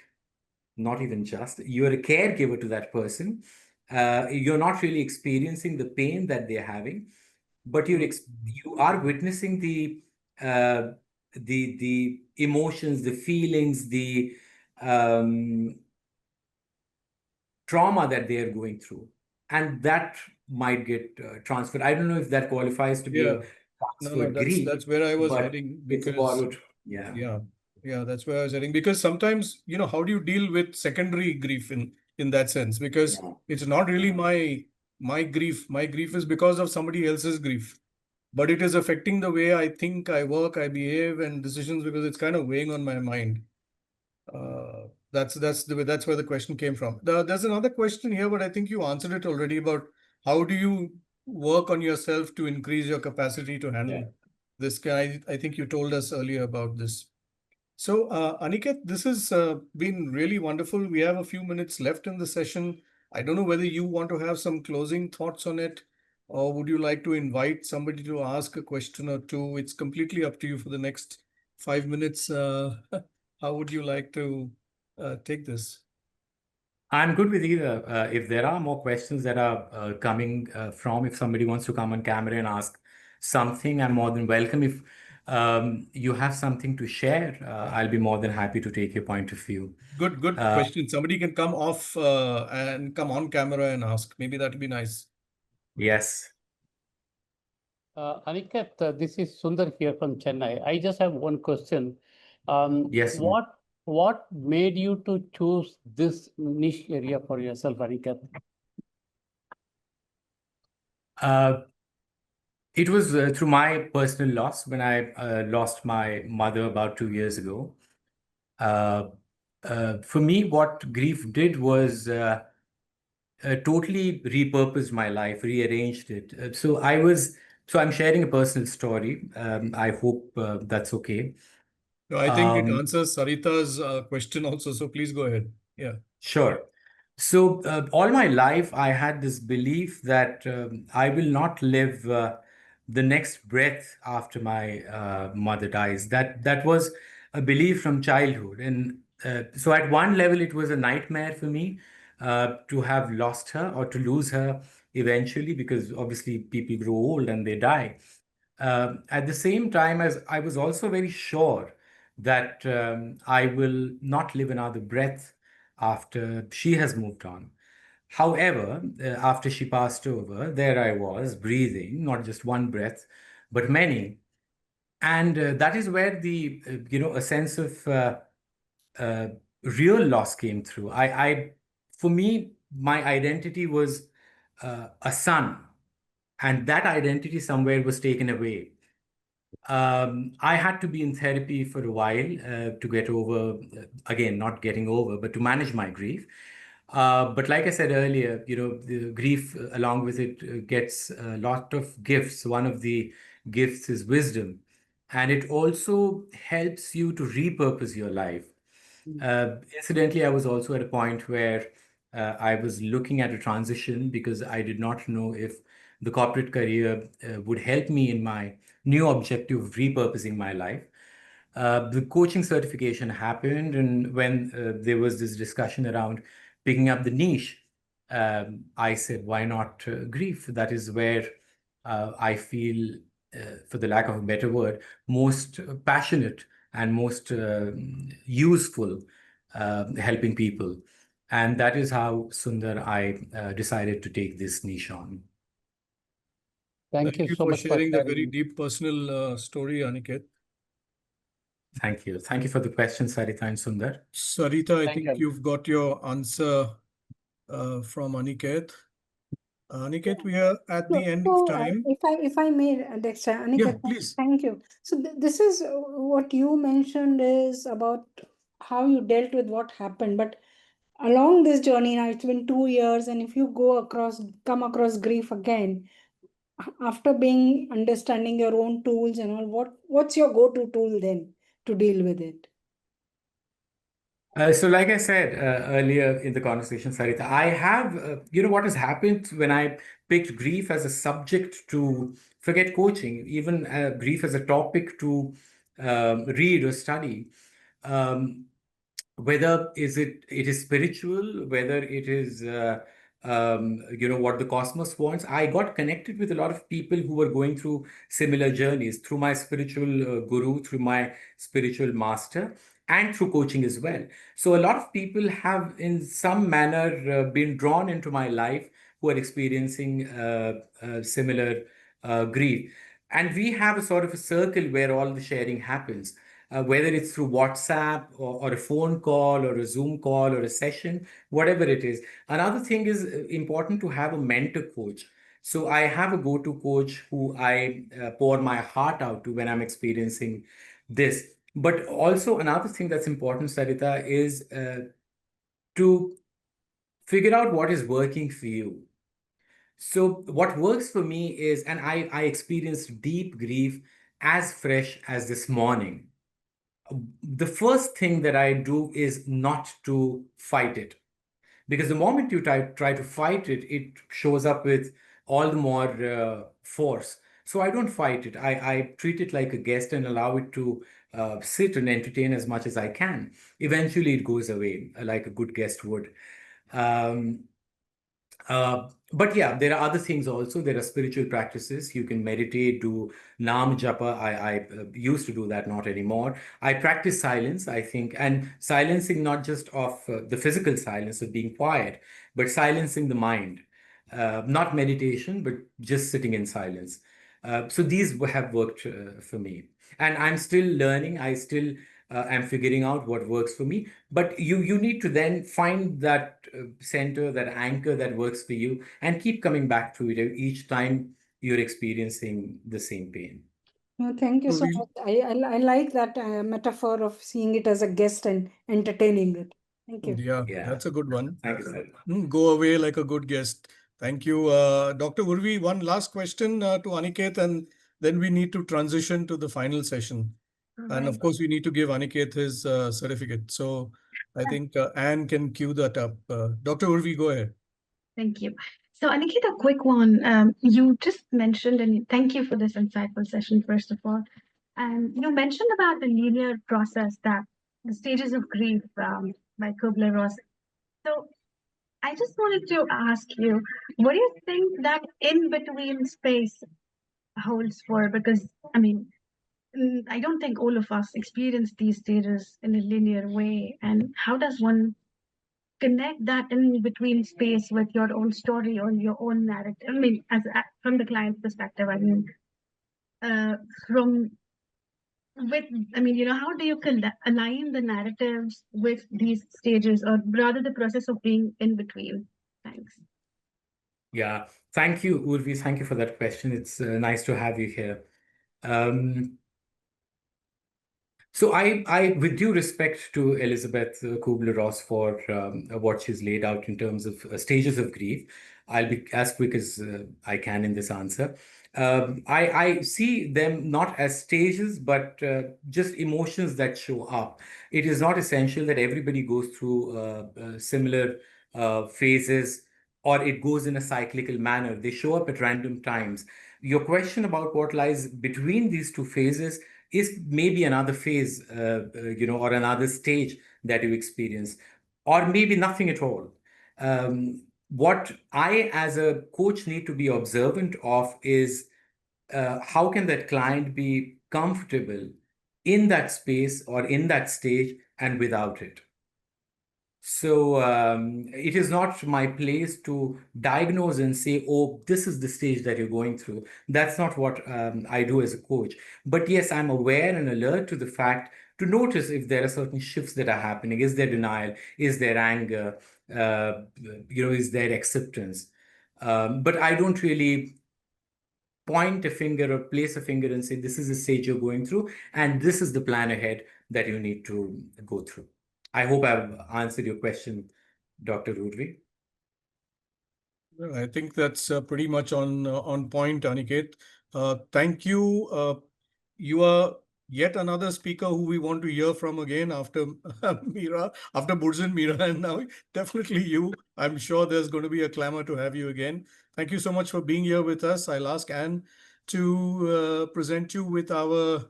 not even just, you're a caregiver to that person. You're not really experiencing the pain that they're having, but you are witnessing the emotions, the feelings, the um, trauma that they are going through, and that might get transferred. I don't know if that qualifies to be Yeah. a No, transferred grief, that's where I was but heading it's a because borrowed. Yeah. yeah, that's where I was heading because sometimes, how do you deal with secondary grief in that sense? Because Yeah. it's not really my grief. My grief is because of somebody else's grief, but it is affecting the way I think, I work, I behave, and decisions because it's kind of weighing on my mind. That's where the question came from. There's another question here, but I think you answered it already about how do you work on yourself to increase your capacity to handle this. I think you told us earlier about this. So, Aniket, this has been really wonderful. We have a few minutes left in the session. I don't know whether you want to have some closing thoughts on it, or would you like to invite somebody to ask a question or two? It's completely up to you for the next 5 minutes. How would you like to take this? I'm good with either. If there are more questions that are coming if somebody wants to come on camera and ask something, I'm more than welcome. If you have something to share, I'll be more than happy to take your point of view. Good question. Somebody can come off and come on camera and ask. Maybe that'd be nice. Yes. Aniket, this is Sundar here from Chennai. I just have one question. Yes. What made you to choose this niche area for yourself, Aniket? It was through my personal loss when I lost my mother about 2 years ago. For me, what grief did was totally repurposed my life, rearranged it. So I'm sharing a personal story. I hope that's okay. No, I think it Um, answers Sarita's question also. So please go ahead. Yeah. Sure. So, all my life, I had this belief that I will not live the next breath after my mother dies. That was a belief from childhood, and so at one level, it was a nightmare for me to have lost her or to lose her eventually, because obviously people grow old and they die. At the same time, as I was also very sure that I will not live another breath after she has moved on. However, after she passed over, there I was breathing, not just one breath, but many. And that is where a sense of uh, real loss came through. For me, my identity was a son, and that identity somewhere was taken away. I had to be in therapy for a while to get over, again, not getting over, but to manage my grief. But like I said earlier, the grief along with it gets a lot of gifts. One of the gifts is wisdom, and it also helps you to repurpose your life. Incidentally, I was also at a point where I was looking at a transition because I did not know if the corporate career would help me in my new objective of repurposing my life. The coaching certification happened, and when there was this discussion around picking up the niche, I said, why not grief? That is where I feel, for the lack of a better word, most passionate and most useful helping people. And that is how, Sundar, I decided to take this niche on. Thank Thank you you so for much for sharing that very sharing. deep personal story, Aniket. Thank you. Thank you for the question, Sarita and Sundar. Sarita, I Thank think you. you've got your answer from Aniket. Aniket, we are at the end of time. If I may, Dexter, Yeah, Aniket, please. thank you. So this is what you mentioned is about how you dealt with what happened, but along this journey now, it's been 2 years, and if you come across grief again, after being understanding your own tools and all, what's your go-to tool then to deal with it? So, like I said earlier in the conversation, Sarita, I have, what has happened when I picked grief as a subject to forget coaching, even grief as a topic to read or study. Whether it is spiritual, whether it is what the cosmos wants. I got connected with a lot of people who were going through similar journeys through my spiritual guru, through my spiritual master, and through coaching as well. So a lot of people have, in some manner, been drawn into my life who are experiencing similar grief. And we have a sort of a circle where all the sharing happens, whether it's through WhatsApp or a phone call or a Zoom call or a session, whatever it is. Another thing is important to have a mentor coach. So I have a go-to coach who I pour my heart out to when I'm experiencing this. But also another thing that's important, Sarita, is to figure out what is working for you. So what works for me is, and I experienced deep grief as fresh as this morning. The first thing that I do is not to fight it. Because the moment you try to fight it, it shows up with all the more force. So I don't fight it. I treat it like a guest and allow it to sit and entertain as much as I can. Eventually, it goes away like a good guest would. Um, but yeah, there are other things also. There are spiritual practices. You can meditate, do Nam Japa. I used to do that, not anymore. I practice silence, I think, and silencing not just of the physical silence of being quiet, but silencing the mind. Not meditation, but just sitting in silence. So these have worked for me. And I'm still learning. I still am figuring out what works for me. But you need to then find that center, that anchor that works for you, and keep coming back to it each time you're experiencing the same pain. No, thank you So so we, much. I like that metaphor of seeing it as a guest and entertaining it. Thank you. yeah, Yeah. that's a good one. Thank you, sir. Go away like a good guest. Thank you. Dr. Urvi, one last question to Aniket, and then we need to transition to the final session. All And right. of course, we need to give Aniket his certificate. So I think Anne can cue that up. Dr. Urvi, go ahead. Thank you. So, Aniket, a quick one. You just mentioned, and thank you for this insightful session, first of all. And you mentioned about the linear process, that the stages of grief by Kubler-Ross. So, I just wanted to ask you, what do you think that in between space holds for? Because, I mean, I don't think all of us experience these stages in a linear way. And how does one connect that in between space with your own story or your own narrative? I mean, from the client's perspective, I mean, from with, I mean, how do you align the narratives with these stages, or rather the process of being in between? Thanks. Yeah. Thank you, Urvi. Thank you for that question. It's nice to have you here. So with due respect to Elizabeth Kubler-Ross for what she's laid out in terms of stages of grief, I'll be as quick as I can in this answer. I see them not as stages, but just emotions that show up. It is not essential that everybody goes through similar phases, or it goes in a cyclical manner. They show up at random times. Your question about what lies between these two phases is maybe another phase, or another stage that you experience, or maybe nothing at all. What I, as a coach, need to be observant of is how can that client be comfortable in that space or in that stage and without it. So it is not my place to diagnose and say, oh, this is the stage that you're going through. That's not what I do as a coach. But yes, I'm aware and alert to the fact to notice if there are certain shifts that are happening. Is there denial? Is there anger? Is there acceptance? But I don't really point a finger or place a finger and say, this is the stage you're going through, and this is the plan ahead that you need to go through. I hope I've answered your question, Dr. Rudri. Well, I think that's pretty much on point, Aniket. Thank you. You are yet another speaker who we want to hear from again after Mira, after Burjan, Mira, and now definitely you. I'm sure there's going to be a clamor to have you again. Thank you so much for being here with us. I'll ask Anne to present you with our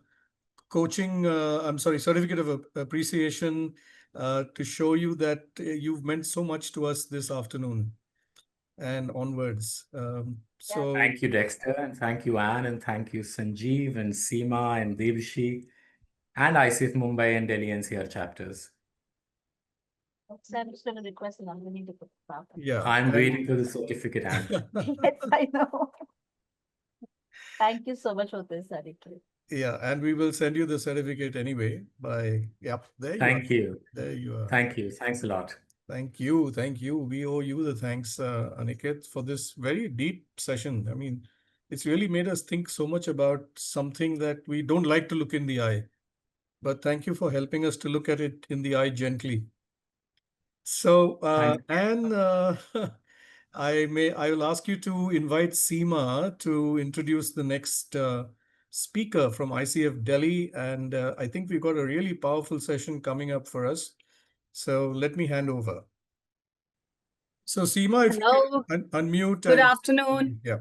certificate of appreciation to show you that you've meant so much to us this afternoon. and onwards. Thank you, Dexter, and thank you, Anne, and thank you, Sanjeev, and Seema, and Devshi, and ICF Mumbai and Delhi-NCR chapters. So I'm just going to request Nandini to put it up. Yeah. I'm waiting for the certificate, Anne. Yes, I know. Thank you so much for this, Aniket. Yeah, and we will send you the certificate anyway by, yep, there you are. Thank you. There you are. Thank you. Thanks a lot. Thank you. Thank you. We owe you the thanks, Aniket, for this very deep session. I mean, it's really made us think so much about something that we don't like to look in the eye. But thank you for helping us to look at it in the eye gently. So, Thank you. Anne, I will ask you to invite Seema to introduce the next speaker from ICF Delhi. And I think we've got a really powerful session coming up for us. So let me hand over. So Seema, if Hello. you can unmute. Good and- afternoon. Yeah,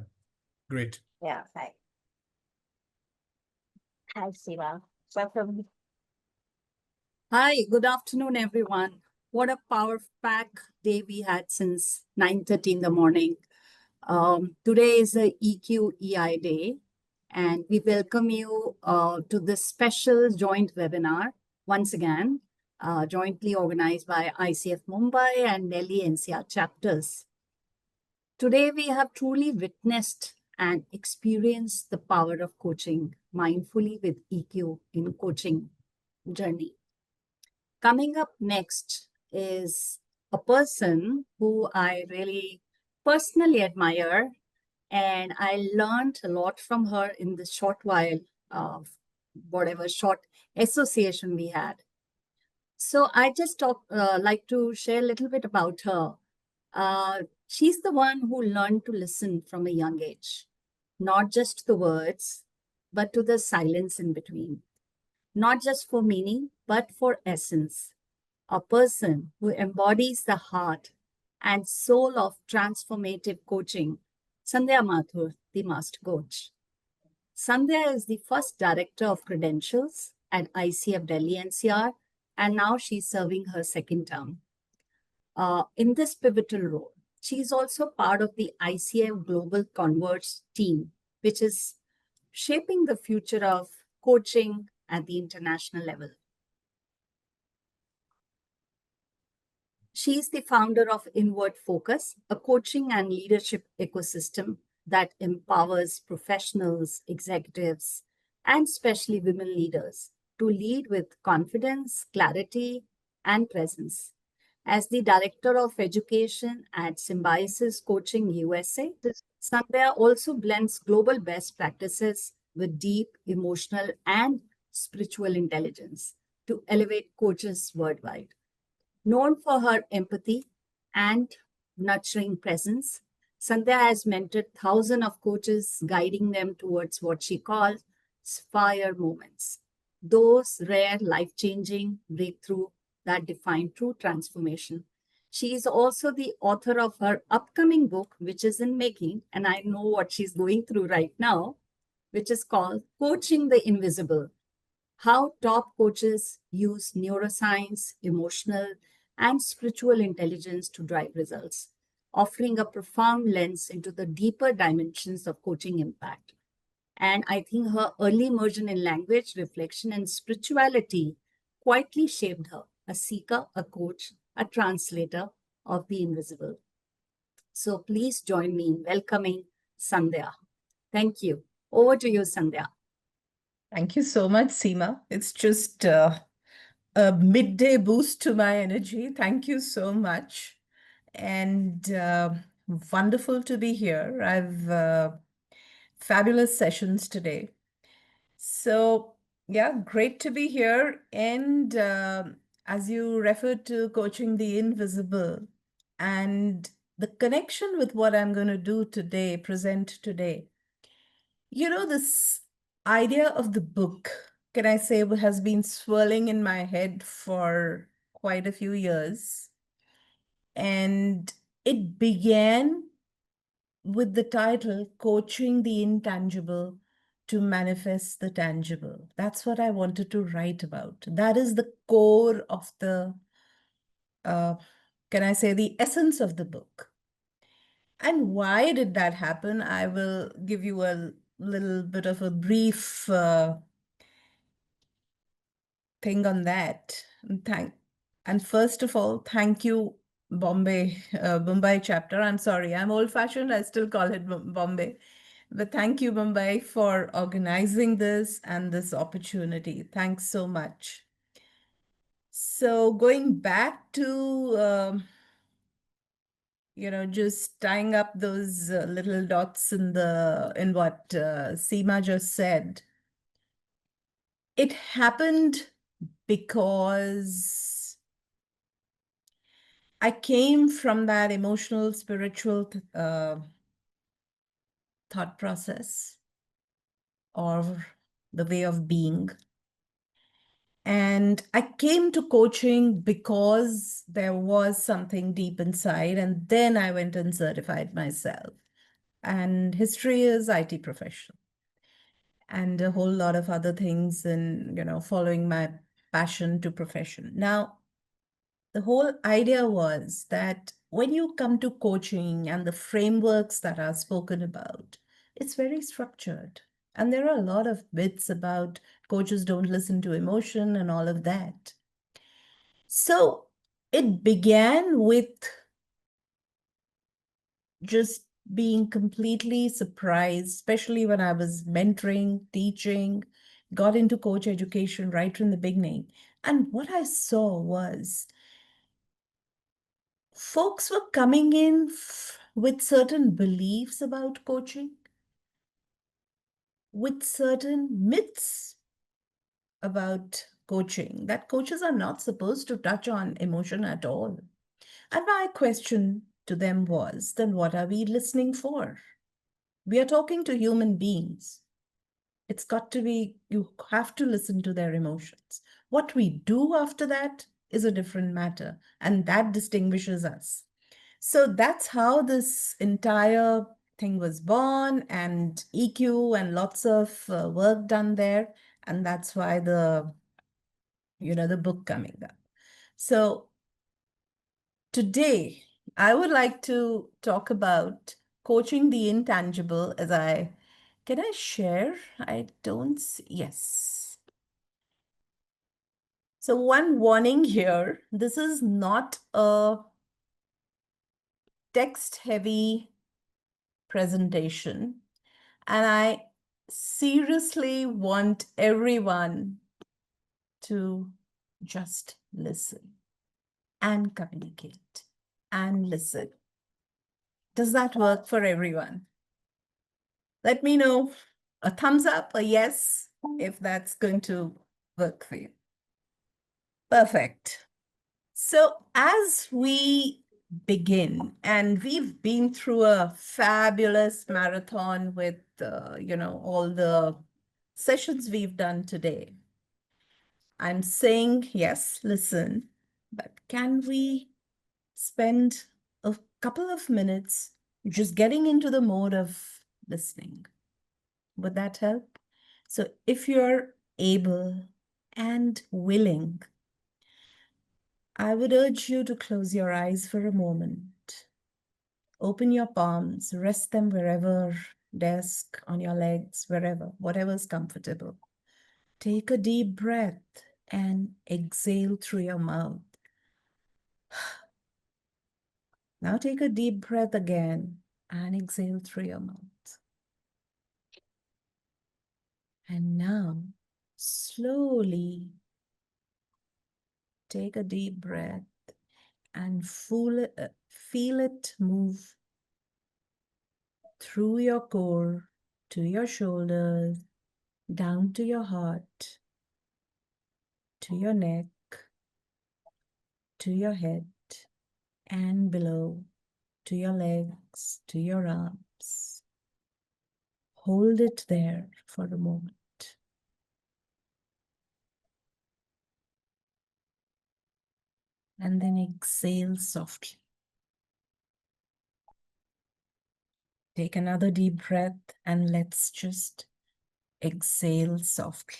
great. Yeah, hi. Hi, Siva. Welcome. Hi, good afternoon, everyone. What a power pack day we had since 9:30 in the morning. Today is the EQEI day, and we welcome you to this special joint webinar, once again, jointly organized by ICF Mumbai and Delhi-NCR chapters. Today, we have truly witnessed and experienced the power of coaching mindfully with EQ in coaching journey. Coming up next is a person who I really personally admire, and I learned a lot from her in the short while of whatever short association we had. So I just like to share a little bit about her. She's the one who learned to listen from a young age, not just to the words, but to the silence in between. Not just for meaning, but for essence. A person who embodies the heart and soul of transformative coaching. Sandhya Mathur, the master coach. Sandhya is the first director of credentials at ICF Delhi-NCR, and now she's serving her second term. In this pivotal role, she is also part of the ICF Global Converts team, which is shaping the future of coaching at the international level. She is the founder of Inward Focus, a coaching and leadership ecosystem that empowers professionals, executives, and especially women leaders to lead with confidence, clarity, and presence. As the Director of Education at Symbiosis Coaching USA, Sandhya also blends global best practices with deep emotional and spiritual intelligence to elevate coaches worldwide. Known for her empathy and nurturing presence, Sandhya has mentored thousands of coaches, guiding them towards what she calls fire moments, those rare life-changing breakthroughs that define true transformation. She is also the author of her upcoming book, which is in making, and I know what she's going through right now, which is called Coaching the Invisible: How Top Coaches Use Neuroscience, Emotional, and Spiritual Intelligence to Drive Results, offering a profound lens into the deeper dimensions of coaching impact. And I think her early immersion in language, reflection, and spirituality quietly shaped her, a seeker, a coach, a translator of the invisible. So please join me in welcoming Sandhya. Thank you. Over to you, Sandhya. Thank you so much, Seema. It's just a midday boost to my energy. Thank you so much. And wonderful to be here. I've fabulous sessions today. So yeah, great to be here. And as you referred to coaching the invisible and the connection with what I'm going to do today, present today, you know, this idea of the book, can I say, has been swirling in my head for quite a few years. And it began with the title, Coaching the Intangible to Manifest the Tangible. That's what I wanted to write about. That is the core of the, can I say, the essence of the book. And why did that happen? I will give you a little bit of a brief thing on that. And first of all, thank you, Mumbai chapter. I'm sorry, I'm old-fashioned. I still call it Bombay. But thank you, Mumbai, for organizing this and this opportunity. Thanks so much. So going back to just tying up those little dots in what Seema just said. It happened because I came from that emotional, spiritual thought process or the way of being. And I came to coaching because there was something deep inside, and then I went and certified myself. And history is IT professional and a whole lot of other things, and following my passion to profession. Now, the whole idea was that when you come to coaching and the frameworks that are spoken about, it's very structured. And there are a lot of bits about coaches don't listen to emotion and all of that. So it began with just being completely surprised, especially when I was mentoring, teaching, got into coach education right from the beginning. And what I saw was folks were coming in with certain beliefs about coaching, with certain myths about coaching, that coaches are not supposed to touch on emotion at all. And my question to them was, then what are we listening for? We are talking to human beings. It's got to be, you have to listen to their emotions. What we do after that is a different matter, and that distinguishes us. So that's how this entire thing was born, and EQ and lots of work done there. And that's why the book coming up. So today, I would like to talk about coaching the intangible can I share? I don't see, yes. So one warning here, this is not a text-heavy presentation, and I seriously want everyone to just listen and communicate and listen. Does that work for everyone? Let me know, a thumbs up, a yes, if that's going to work for you. Perfect. So as we begin, and we've been through a fabulous marathon with, all the sessions we've done today. I'm saying, yes, listen, but can we spend a couple of minutes just getting into the mode of listening? Would that help? So if you're able and willing, I would urge you to close your eyes for a moment. Open your palms, rest them wherever, desk, on your legs, wherever, whatever's comfortable. Take a deep breath and exhale through your mouth. Now take a deep breath again and exhale through your mouth. And now slowly take a deep breath and feel it move through your core, to your shoulders, down to your heart, to your neck, to your head, and below, to your legs, to your arms. Hold it there for a moment. And then exhale softly. Take another deep breath and let's just exhale softly.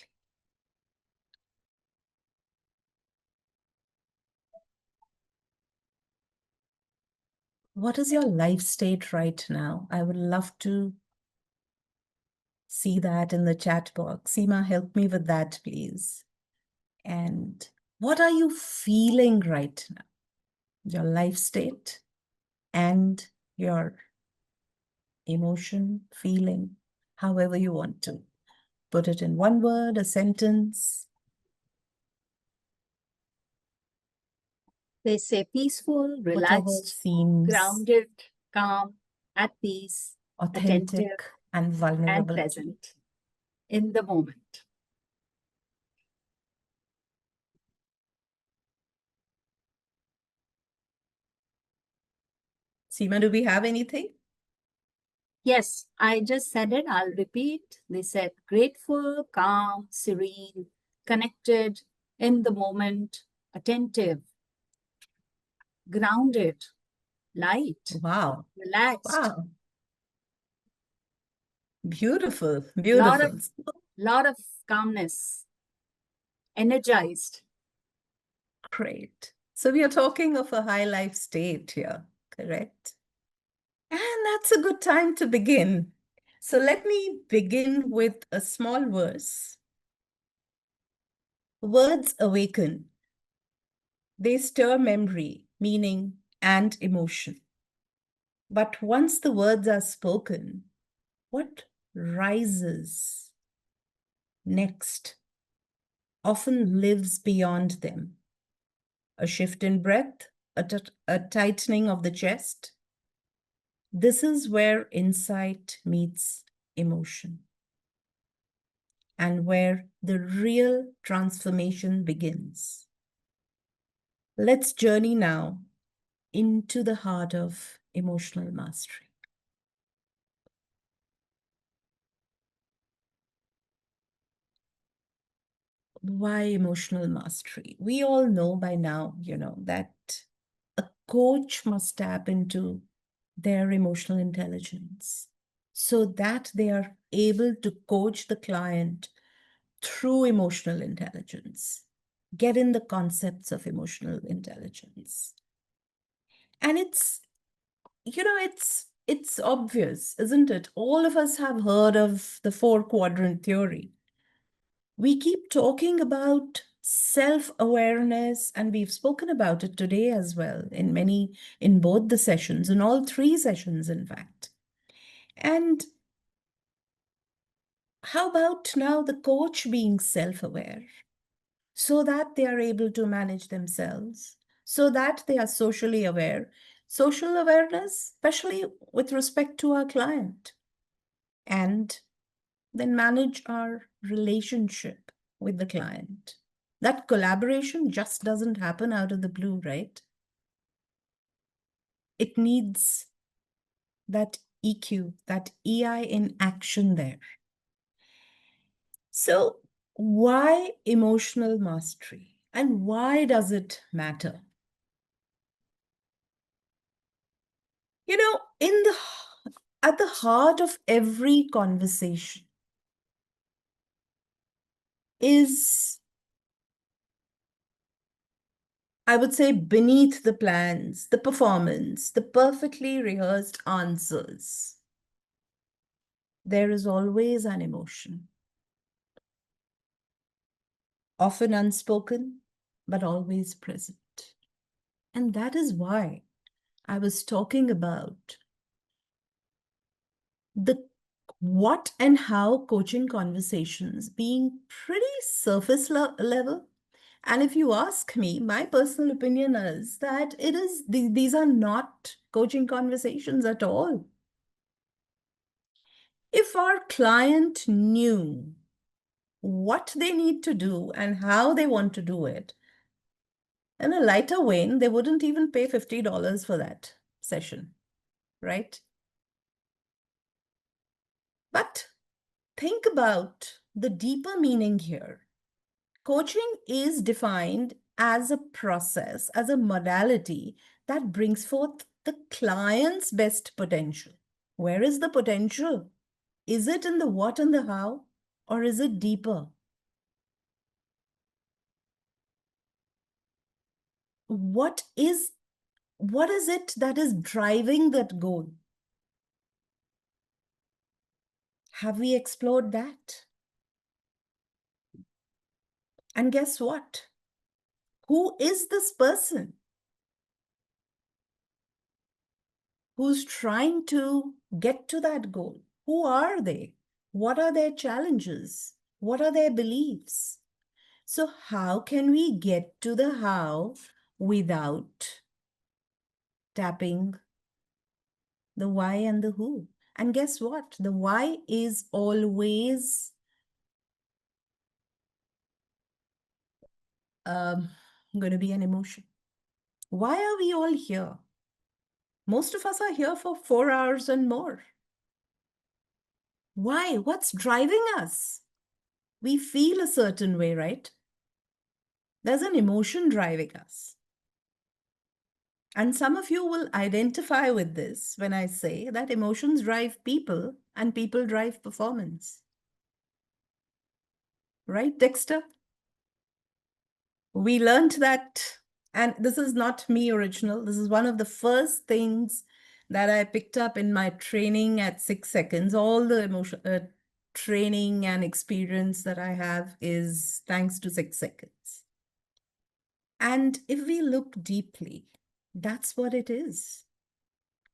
What is your life state right now? I would love to see that in the chat box. Seema, help me with that, please. And what are you feeling right now? Your life state and your emotion, feeling, however you want to. Put it in one word, a sentence. They say peaceful, Whatever relaxed, seems grounded, calm, at peace, authentic attentive, and and vulnerable. present in the moment. Seema, do we have anything? Yes, I just said it. I'll repeat. They said grateful, calm, serene, connected, in the moment, attentive, grounded, light, Wow. relaxed, Wow. Beautiful. lot Beautiful. of calmness, energized. Great. So we are talking of a high life state here, correct? And that's a good time to begin. So let me begin with a small verse. Words awaken. They stir memory, meaning, and emotion. But once the words are spoken, what rises next often lives beyond them. A shift in breath, a tightening of the chest. This is where insight meets emotion and where the real transformation begins. Let's journey now into the heart of emotional mastery. Why emotional mastery? We all know by now, that a coach must tap into their emotional intelligence so that they are able to coach the client through emotional intelligence, get in the concepts of emotional intelligence. And it's obvious, isn't it? All of us have heard of the 4-quadrant theory. We keep talking about self-awareness, and we've spoken about it today as well in both the sessions, in all 3 sessions, in fact. And how about now the coach being self-aware so that they are able to manage themselves, so that they are socially aware, social awareness, especially with respect to our client, and then manage our relationship with the client. That collaboration just doesn't happen out of the blue, right? It needs that EQ, that EI in action there. So why emotional mastery and why does it matter? At the heart of every conversation is, I would say, beneath the plans, the performance, the perfectly rehearsed answers, there is always an emotion. Often unspoken, but always present. And that is why I was talking about the what and how coaching conversations being pretty surface level. And if you ask me, my personal opinion is that these are not coaching conversations at all. If our client knew what they need to do and how they want to do it, in a lighter vein, they wouldn't even pay $50 for that session, right? But think about the deeper meaning here. Coaching is defined as a process, as a modality that brings forth the client's best potential. Where is the potential? Is it in the what and the how, or is it deeper? What is what is it that is driving that goal? Have we explored that? And guess what? Who is this person who's trying to get to that goal? Who are they? What are their challenges? What are their beliefs? So how can we get to the how without tapping the why and the who? And guess what? The why is always going to be an emotion. Why are we all here? Most of us are here for 4 hours and more. Why? What's driving us? We feel a certain way, right? There's an emotion driving us. And some of you will identify with this when I say that emotions drive people and people drive performance. Right, Dexter? We learned that, and this is not me original. This is one of the first things that I picked up in my training at 6 seconds. All the emotion training and experience that I have is thanks to 6 seconds. And if we look deeply, that's what it is.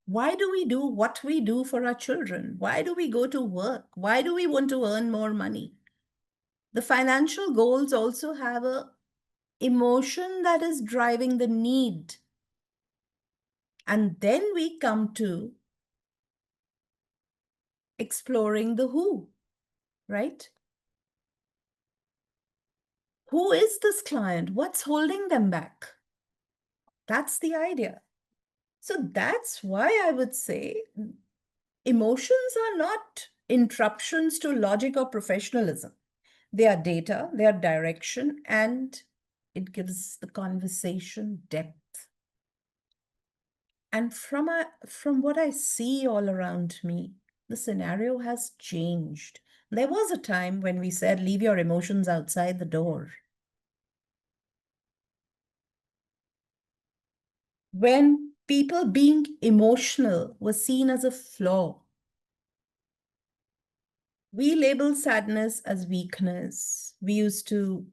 Why do we do what we do for our children? Why do we go to work? Why do we want to earn more money? The financial goals also have a emotion that is driving the need. And then we come to exploring the who, right? Who is this client? What's holding them back? That's the idea. So that's why I would say emotions are not interruptions to logic or professionalism. They are data, they are direction, and it gives the conversation depth. And from what I see all around me, the scenario has changed. There was a time when we said, leave your emotions outside the door. When people being emotional was seen as a flaw. We label sadness as weakness. We used to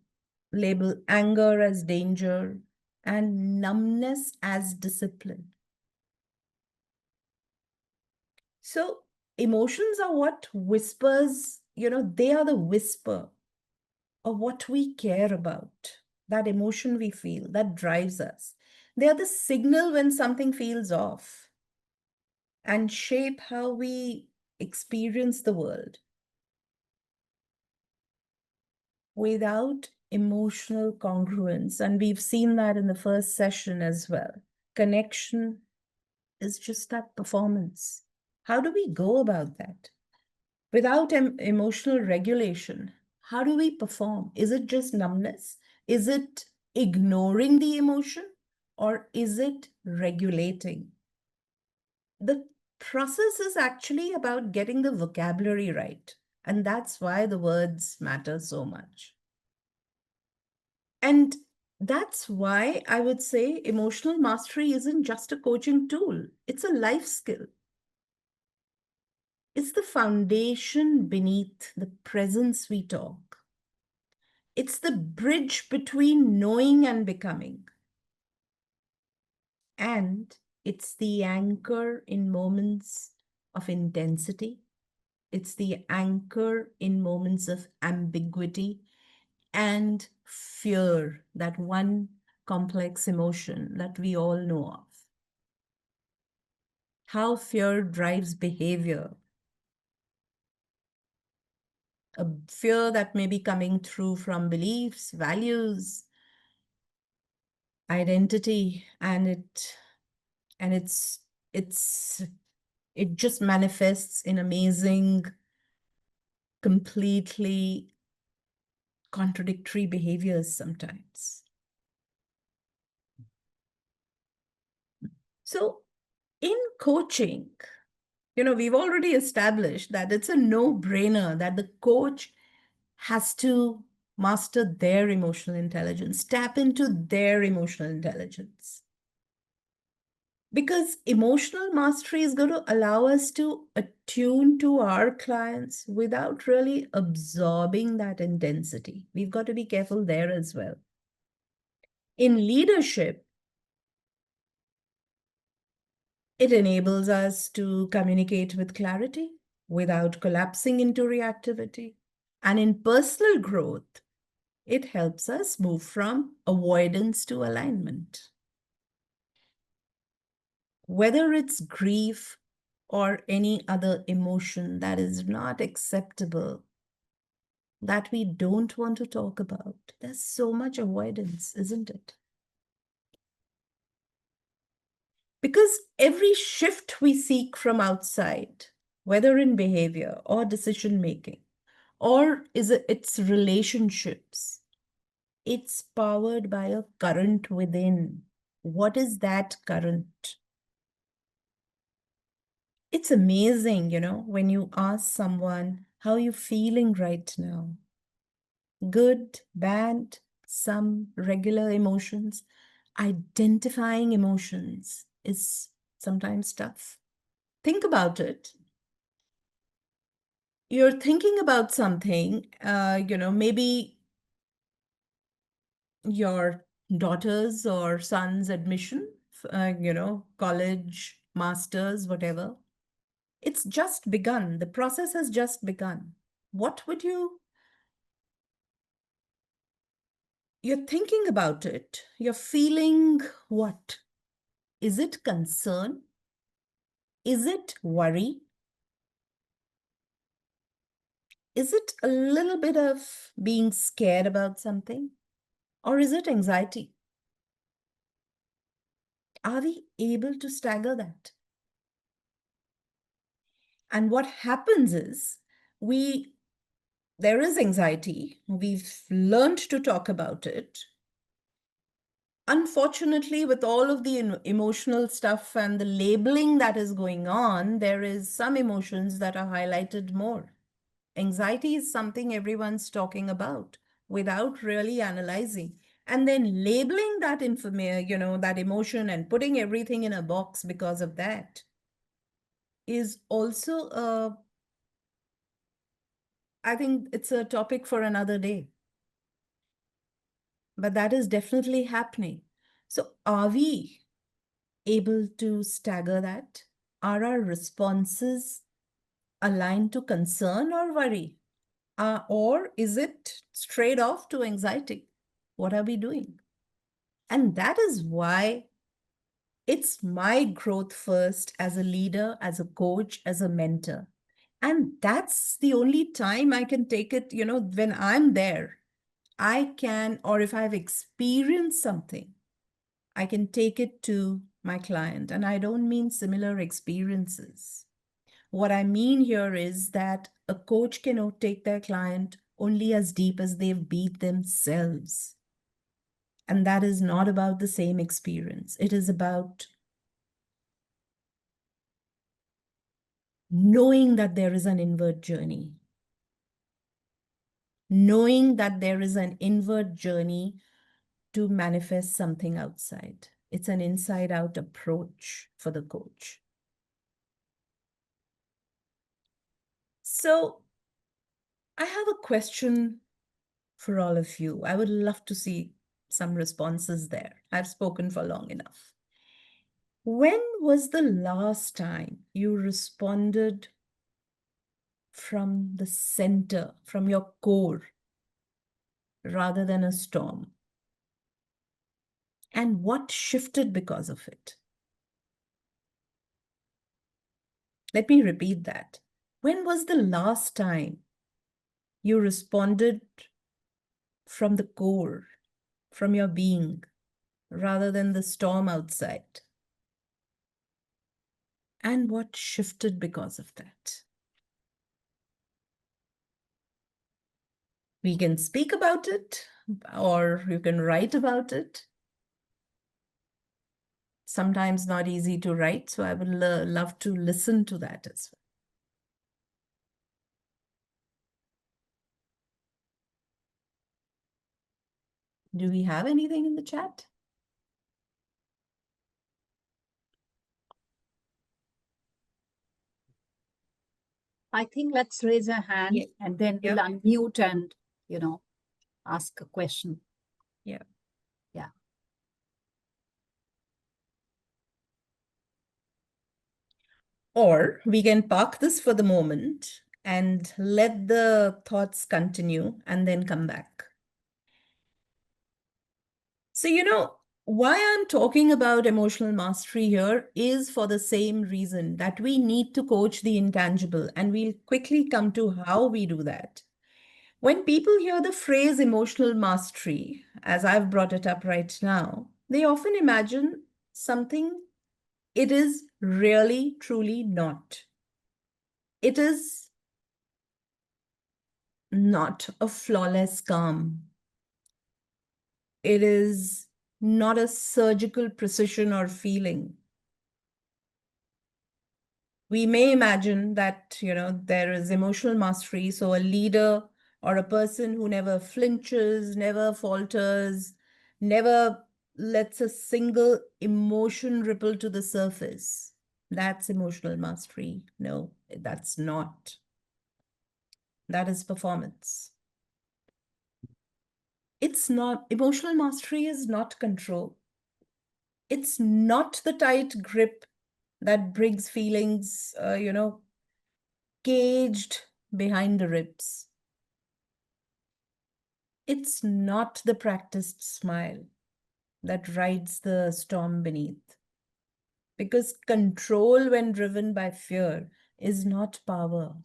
label anger as danger and numbness as discipline. So emotions are what whispers, they are the whisper of what we care about, that emotion we feel, that drives us. They are the signal when something feels off and shape how we experience the world. Without emotional congruence, and we've seen that in the first session as well, connection is just that performance. How do we go about that? Without emotional regulation, how do we perform? Is it just numbness? Is it ignoring the emotion? Or is it regulating? The process is actually about getting the vocabulary right. And that's why the words matter so much. And that's why I would say emotional mastery isn't just a coaching tool. It's a life skill. It's the foundation beneath the presence we talk. It's the bridge between knowing and becoming. And it's the anchor in moments of intensity. It's the anchor in moments of ambiguity and fear, that one complex emotion that we all know of. How fear drives behavior. A fear that may be coming through from beliefs, values, identity, and it just manifests in amazing, completely contradictory behaviors sometimes. So in coaching, we've already established that it's a no-brainer that the coach has to master their emotional intelligence, tap into their emotional intelligence. Because emotional mastery is going to allow us to attune to our clients without really absorbing that intensity. We've got to be careful there as well. In leadership, it enables us to communicate with clarity without collapsing into reactivity. And in personal growth, it helps us move from avoidance to alignment. Whether it's grief or any other emotion that is not acceptable, that we don't want to talk about, there's so much avoidance, isn't it? Because every shift we seek from outside, whether in behavior or decision making, or it's relationships, it's powered by a current within. What is that current? It's amazing, when you ask someone, how are you feeling right now? Good, bad, some regular emotions. Identifying emotions is sometimes tough. Think about it. You're thinking about something, maybe your daughter's or son's admission, college, master's, whatever. It's just begun. The process has just begun. You're thinking about it. You're feeling what? Is it concern? Is it worry? Is it a little bit of being scared about something? Or is it anxiety? Are we able to stagger that? And what happens is there is anxiety. We've learned to talk about it. Unfortunately, with all of the emotional stuff and the labeling that is going on, there is some emotions that are highlighted more. Anxiety is something everyone's talking about without really analyzing. And then labeling that that emotion and putting everything in a box because of that is also I think it's a topic for another day. But that is definitely happening. So are we able to stagger that? Are our responses aligned to concern or worry? Or is it straight off to anxiety? What are we doing? And that is why it's my growth first as a leader, as a coach, as a mentor. And that's the only time I can take it, when I'm there, I can, or if I've experienced something, I can take it to my client. And I don't mean similar experiences. What I mean here is that a coach cannot take their client only as deep as they've beat themselves. And that is not about the same experience. It is about knowing that there is an inward journey. Knowing that there is an inward journey to manifest something outside. It's an inside-out approach for the coach. So I have a question for all of you. I would love to see some responses there. I've spoken for long enough. When was the last time you responded from the center, from your core, rather than a storm? And what shifted because of it? Let me repeat that. When was the last time you responded from the core, from your being, rather than the storm outside? And what shifted because of that? We can speak about it, or you can write about it. Sometimes not easy to write, so I would love to listen to that as well. Do we have anything in the chat? I think let's raise a hand Yeah. and then we'll Yep. unmute and, ask a question. Yeah. Yeah. Or we can park this for the moment and let the thoughts continue and then come back. So, why I'm talking about emotional mastery here is for the same reason that we need to coach the intangible, and we'll quickly come to how we do that. When people hear the phrase emotional mastery, as I've brought it up right now, they often imagine something it is really, truly not. It is not a flawless calm. It is not a surgical precision or feeling. We may imagine that, there is emotional mastery. So a leader or a person who never flinches, never falters, never lets a single emotion ripple to the surface. That's emotional mastery. No, that's not. That is performance. It's not, emotional mastery is not control. It's not the tight grip that brings feelings, caged behind the ribs. It's not the practiced smile that rides the storm beneath. Because control, when driven by fear, is not power.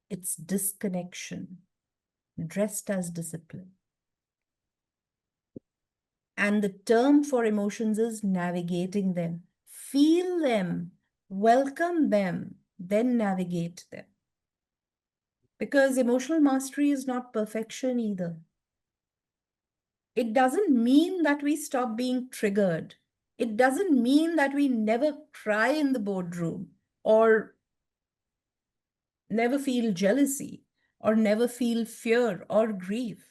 It's disconnection, dressed as discipline. And the term for emotions is navigating them. Feel them, welcome them, then navigate them. Because emotional mastery is not perfection either. It doesn't mean that we stop being triggered. It doesn't mean that we never cry in the boardroom or never feel jealousy or never feel fear or grief.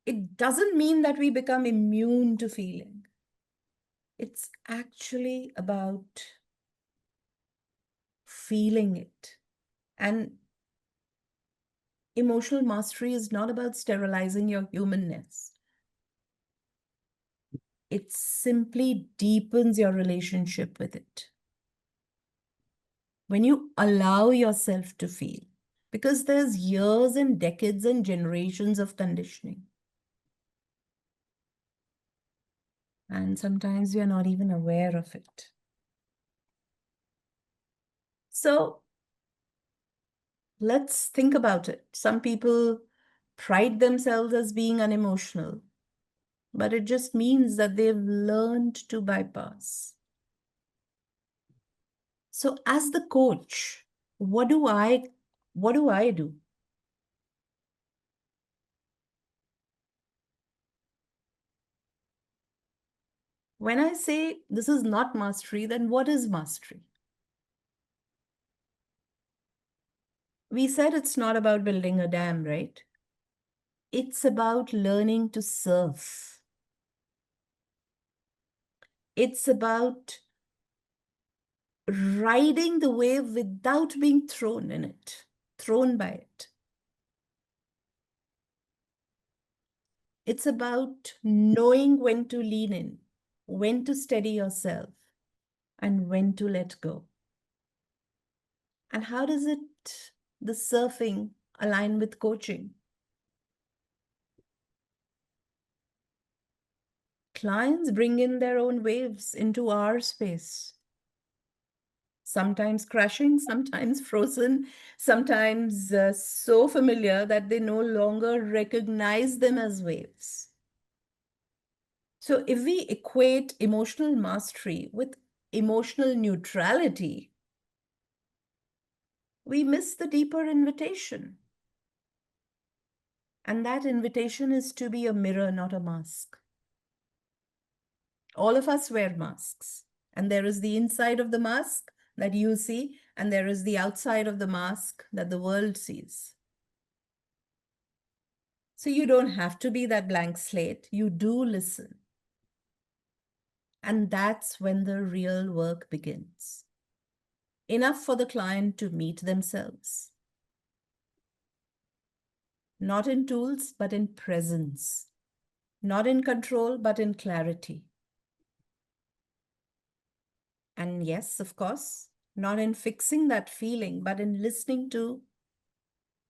It doesn't mean that we become immune to feeling. It's actually about feeling it. And emotional mastery is not about sterilizing your humanness. It simply deepens your relationship with it. When you allow yourself to feel, because there's years and decades and generations of conditioning. And sometimes we are not even aware of it. So let's think about it. Some people pride themselves as being unemotional, but it just means that they've learned to bypass. So as the coach, what do I do? When I say this is not mastery, then what is mastery? We said it's not about building a dam, right? It's about learning to surf. It's about riding the wave without being thrown in it, thrown by it. It's about knowing when to lean in, when to steady yourself, and when to let go. And how does the surfing, align with coaching? Clients bring in their own waves into our space. Sometimes crashing, sometimes frozen, sometimes so familiar that they no longer recognize them as waves. So if we equate emotional mastery with emotional neutrality, we miss the deeper invitation. And that invitation is to be a mirror, not a mask. All of us wear masks, and there is the inside of the mask that you see, and there is the outside of the mask that the world sees. So you don't have to be that blank slate. You do listen. And that's when the real work begins. enough for the client to meet themselves. Not in tools, but in presence. Not in control, but in clarity. And yes, of course, not in fixing that feeling, but in listening to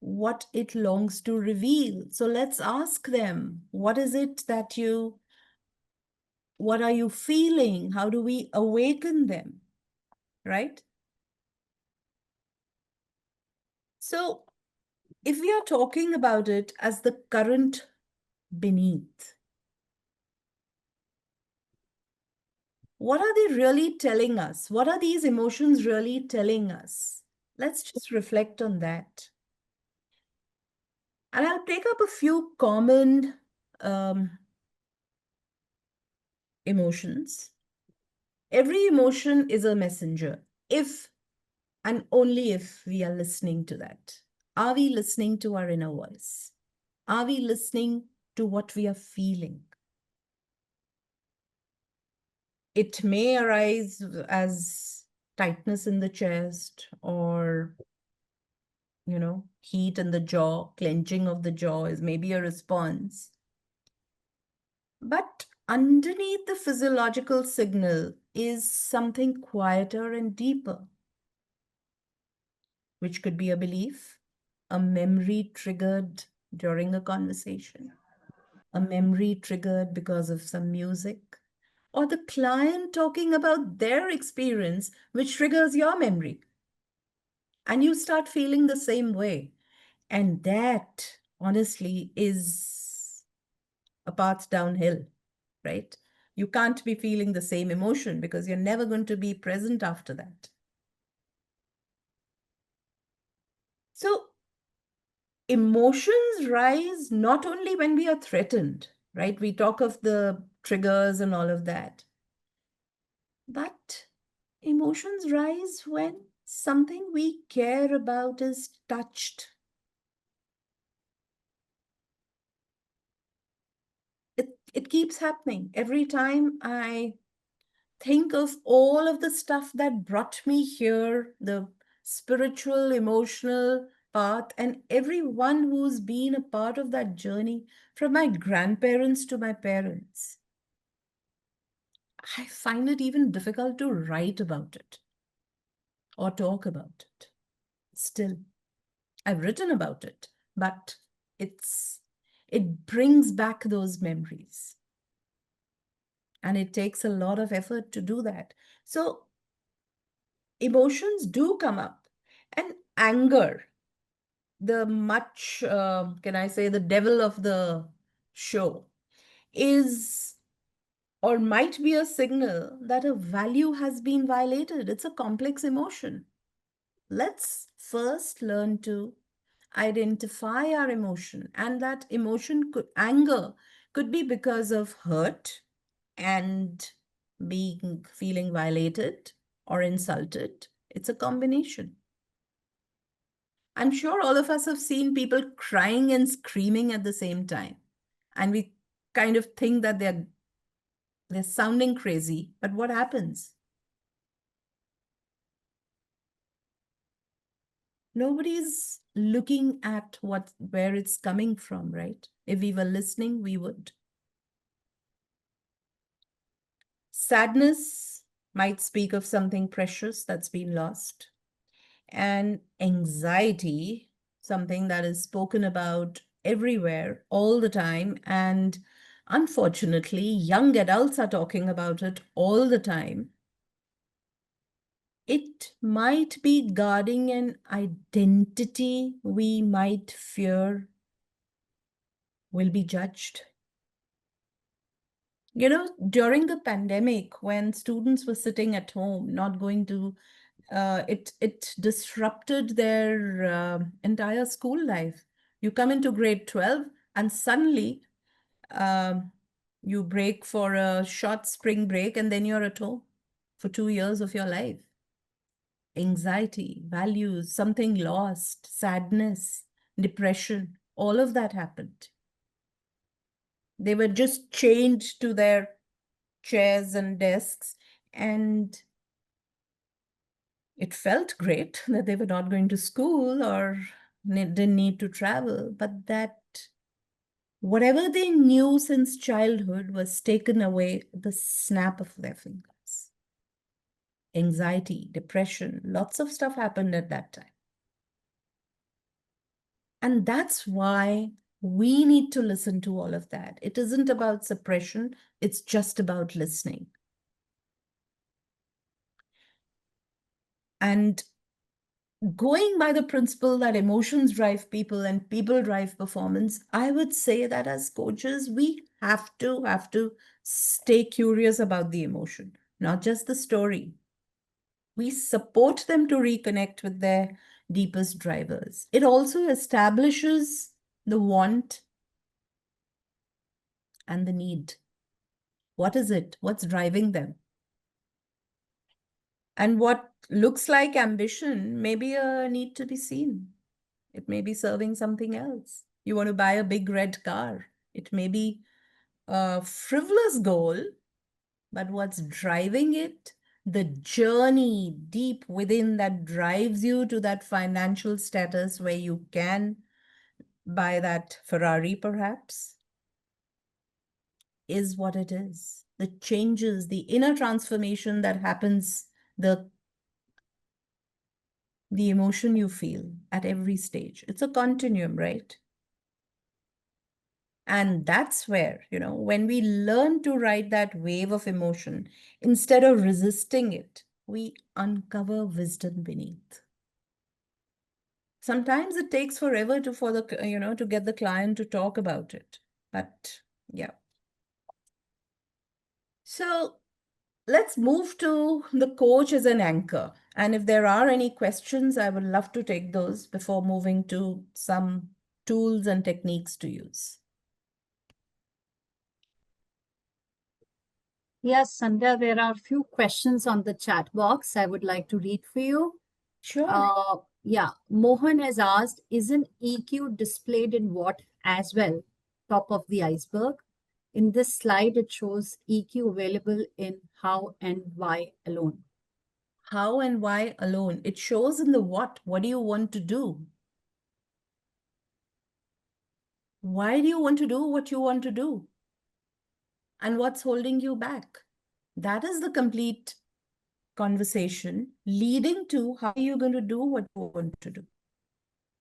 what it longs to reveal. So let's ask them, what is it that what are you feeling? How do we awaken them, right? So if we are talking about it as the current beneath, what are they really telling us? What are these emotions really telling us? Let's just reflect on that. And I'll take up a few common emotions. Every emotion is a messenger, if and only if we are listening to that. Are we listening to our inner voice? Are we listening to what we are feeling? It may arise as tightness in the chest, or heat in the jaw, clenching of the jaw is maybe a response. But underneath the physiological signal is something quieter and deeper, which could be a belief, a memory triggered during a conversation, a memory triggered because of some music, or the client talking about their experience, which triggers your memory. And you start feeling the same way. And that, honestly, is a path downhill, right? You can't be feeling the same emotion because you're never going to be present after that. So emotions rise not only when we are threatened, right? We talk of the triggers and all of that. But emotions rise when something we care about is touched. It keeps happening. Every time I think of all of the stuff that brought me here, the spiritual, emotional path, and everyone who's been a part of that journey, from my grandparents to my parents, I find it even difficult to write about it or talk about it. Still, I've written about it, but it brings back those memories. And it takes a lot of effort to do that. So emotions do come up. And anger, the can I say, the devil of the show, is or might be a signal that a value has been violated. It's a complex emotion. Let's first learn to identify our emotion. And that emotion anger could be because of hurt and feeling violated or insulted. It's a combination. I'm sure all of us have seen people crying and screaming at the same time. And we kind of think that they're sounding crazy, but what happens? Nobody's looking at where it's coming from, right? If we were listening, we would. Sadness might speak of something precious that's been lost. And anxiety, something that is spoken about everywhere all the time. And unfortunately, young adults are talking about it all the time. It might be guarding an identity we might fear will be judged. During the pandemic, when students were sitting at home, not going to, it disrupted their entire school life. You come into grade 12 and suddenly you break for a short spring break and then you're at home for 2 years of your life. Anxiety, values, something lost, sadness, depression, all of that happened. They were just chained to their chairs and desks, and It felt great that they were not going to school or didn't need to travel, but that whatever they knew since childhood was taken away at the snap of their fingers. Anxiety, depression, lots of stuff happened at that time. And that's why we need to listen to all of that. It isn't about suppression, it's just about listening. And going by the principle that emotions drive people and people drive performance, I would say that as coaches, we have to stay curious about the emotion, not just the story. We support them to reconnect with their deepest drivers. It also establishes the want and the need. What is it? What's driving them? And what looks like ambition may be a need to be seen. It may be serving something else. You want to buy a big red car. It may be a frivolous goal, but what's driving it, the journey deep within that drives you to that financial status where you can buy that Ferrari, perhaps, is what it is. The changes, the inner transformation that happens, the emotion you feel at every stage. It's a continuum, right? And that's where, when we learn to ride that wave of emotion, instead of resisting it, we uncover wisdom beneath. Sometimes it takes forever to get the client to talk about it. But yeah. So let's move to the coach as an anchor. And if there are any questions, I would love to take those before moving to some tools and techniques to use. Yes, Sandhya, there are a few questions on the chat box I would like to read for you. Sure. Yeah, Mohan has asked, isn't EQ displayed in what as well? Top of the iceberg. In this slide, it shows EQ available in how and why alone. How and why alone? It shows in the what. What do you want to do? Why do you want to do what you want to do? And what's holding you back? That is the complete conversation leading to how you're going to do what you want to do.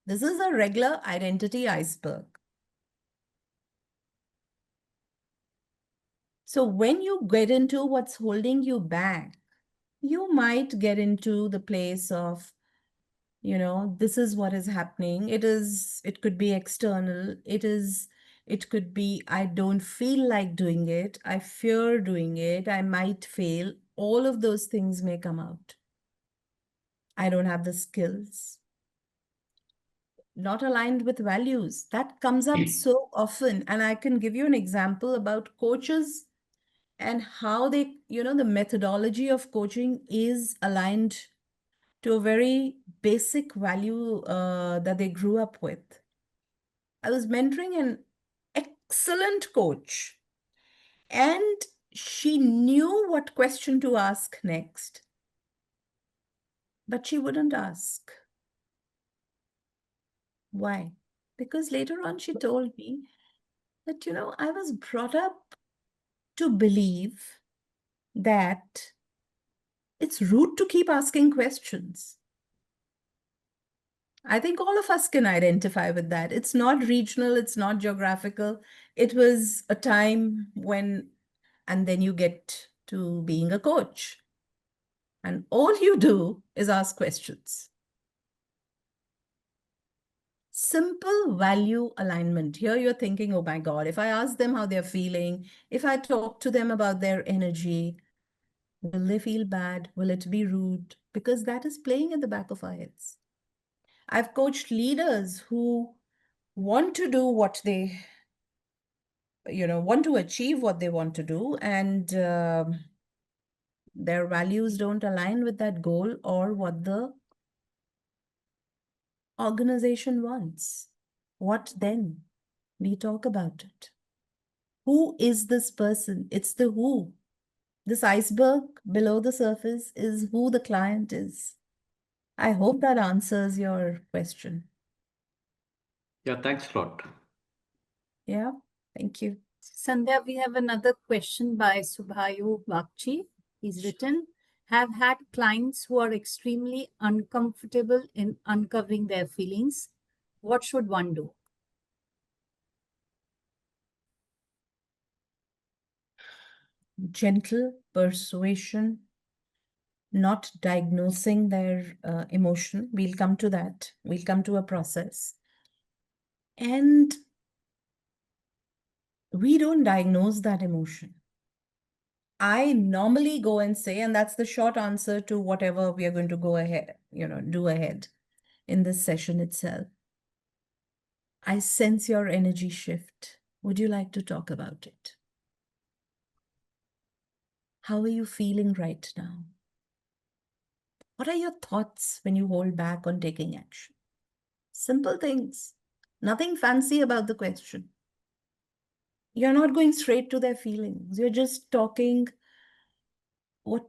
This is a regular identity iceberg. So when you get into what's holding you back, you might get into the place of, this is what is happening. It could be external. It could be, I don't feel like doing it. I fear doing it. I might fail. All of those things may come out. I don't have the skills. Not aligned with values. That comes up so often. And I can give you an example about coaches and how they, the methodology of coaching is aligned to a very basic value that they grew up with. I was mentoring an excellent coach, and she knew what question to ask next, but she wouldn't ask. Why? Because later on she told me that, I was brought up to believe that it's rude to keep asking questions. I think all of us can identify with that. It's not regional, it's not geographical. It was a time when, and then you get to being a coach. And all you do is ask questions. Simple value alignment. Here you're thinking, oh my God, if I ask them how they're feeling, if I talk to them about their energy, will they feel bad? Will it be rude? Because that is playing at the back of our heads. I've coached leaders who want to do what they, want to achieve what they want to do, and their values don't align with that goal or what the organization wants. What then? We talk about it. Who is this person? It's the who. This iceberg below the surface is who the client is. I hope that answers your question. Yeah, thanks a lot. Yeah, thank you. Sandhya, we have another question by Subhayu Bakchi. He's written, have had clients who are extremely uncomfortable in uncovering their feelings. What should one do? Gentle persuasion, not diagnosing their emotion. We'll come to that. We'll come to a process. And we don't diagnose that emotion. I normally go and say, and that's the short answer to whatever we are going to go ahead, do ahead in this session itself. I sense your energy shift. Would you like to talk about it? How are you feeling right now? What are your thoughts when you hold back on taking action? Simple things. Nothing fancy about the question. You're not going straight to their feelings. You're just talking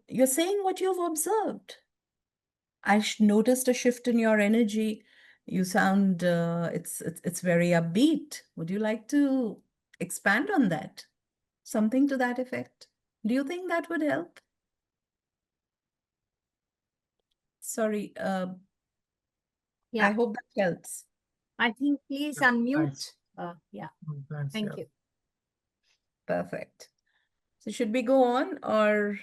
you're saying what you've observed. I noticed a shift in your energy. You sound it's very upbeat. Would you like to expand on that? Something to that effect. Do you think that would help? Sorry, I Yeah, hope that helps. I think please Yeah, unmute. thanks. Yeah, Thanks, thank yeah. you. Perfect. So should we go on or?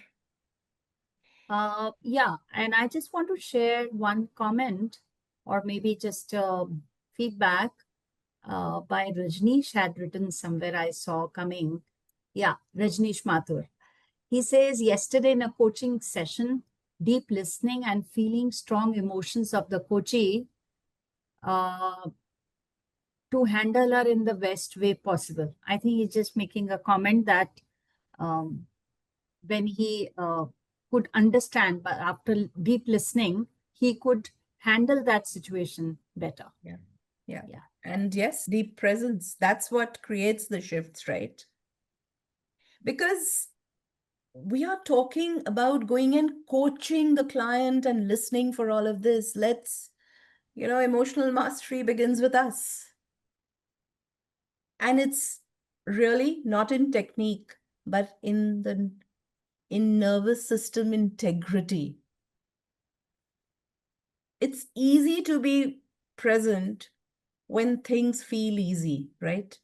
Yeah, and I just want to share one comment or maybe just feedback by Rajneesh had written somewhere I saw coming. Yeah, Rajneesh Mathur. He says, yesterday in a coaching session, deep listening and feeling strong emotions of the coachee to handle her in the best way possible. I think he's just making a comment that when he could understand, but after deep listening, he could handle that situation better. Yeah. And yes, deep presence. That's what creates the shifts, right? Because we are talking about going and coaching the client and listening for all of this. Emotional mastery begins with us. And it's really not in technique, but in nervous system integrity. It's easy to be present when things feel easy, right?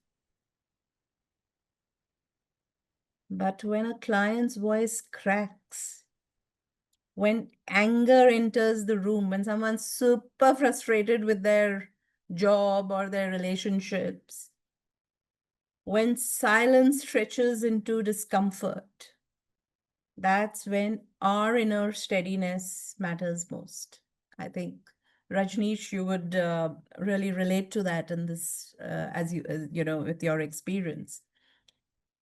But when a client's voice cracks, when anger enters the room, when someone's super frustrated with their job or their relationships, when silence stretches into discomfort, that's when our inner steadiness matters most. I think, Rajneesh, you would really relate to that in this, with your experience.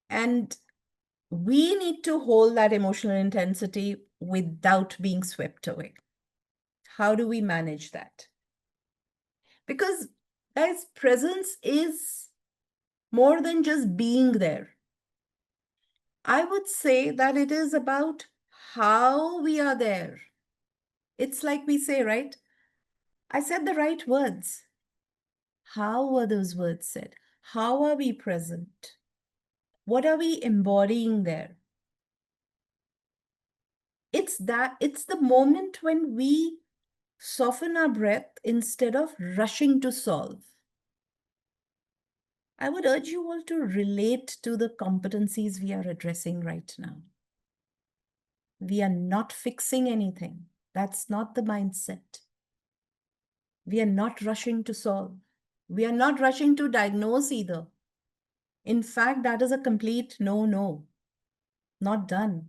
And we need to hold that emotional intensity without being swept away. How do we manage that? Because, guys, presence is more than just being there. I would say that it is about how we are there. It's like we say, right? I said the right words. How were those words said? How are we present? What are we embodying there? It's the moment when we soften our breath instead of rushing to solve. I would urge you all to relate to the competencies we are addressing right now. We are not fixing anything. That's not the mindset. We are not rushing to solve. We are not rushing to diagnose either. In fact, that is a complete no. Not done.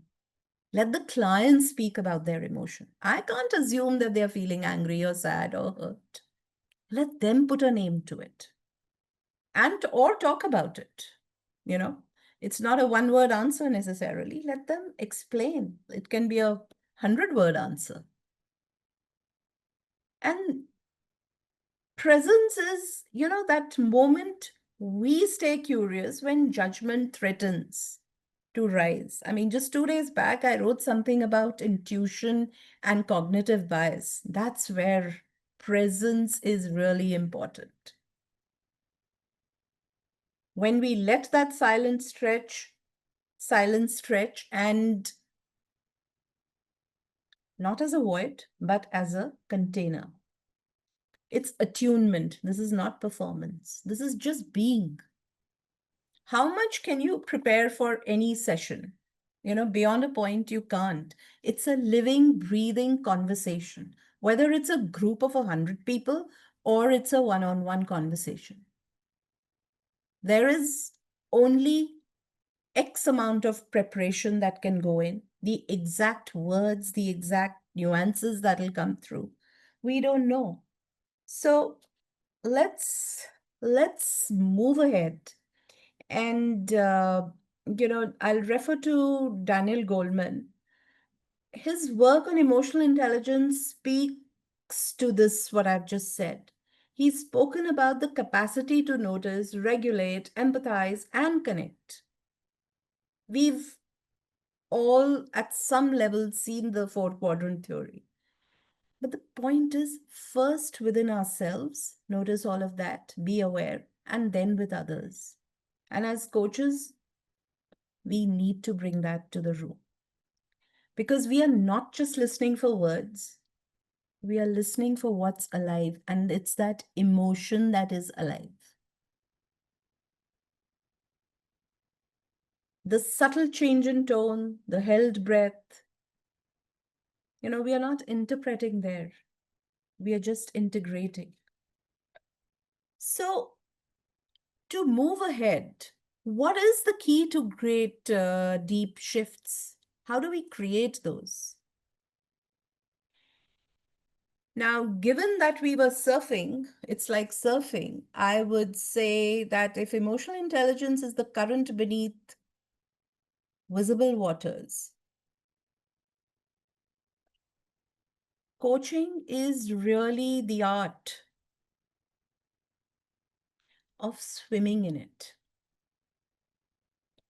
Let the client speak about their emotion. I can't assume that they're feeling angry or sad or hurt. Let them put a name to it or talk about it. It's not a one-word answer necessarily. Let them explain. It can be a 100-word answer. And presence is, that moment we stay curious when judgment threatens. to rise. I mean, just 2 days back, I wrote something about intuition and cognitive bias. That's where presence is really important. When we let that silence stretch, and not as a void, but as a container. It's attunement. This is not performance. This is just being. How much can you prepare for any session? Beyond a point, you can't. It's a living, breathing conversation, whether it's a group of 100 people or it's a one-on-one conversation. There is only X amount of preparation that can go in, the exact words, the exact nuances that will come through. We don't know. So let's move ahead. And, I'll refer to Daniel Goleman. His work on emotional intelligence speaks to this, what I've just said. He's spoken about the capacity to notice, regulate, empathize, and connect. We've all, at some level, seen the 4-quadrant theory. But the point is, first within ourselves, notice all of that, be aware, and then with others. And as coaches, we need to bring that to the room. Because we are not just listening for words, we are listening for what's alive, and it's that emotion that is alive. The subtle change in tone, the held breath, we are not interpreting there. We are just integrating. So, to move ahead, what is the key to great deep shifts? How do we create those? Now, given that we were surfing, it's like surfing, I would say that if emotional intelligence is the current beneath visible waters, coaching is really the art of swimming in it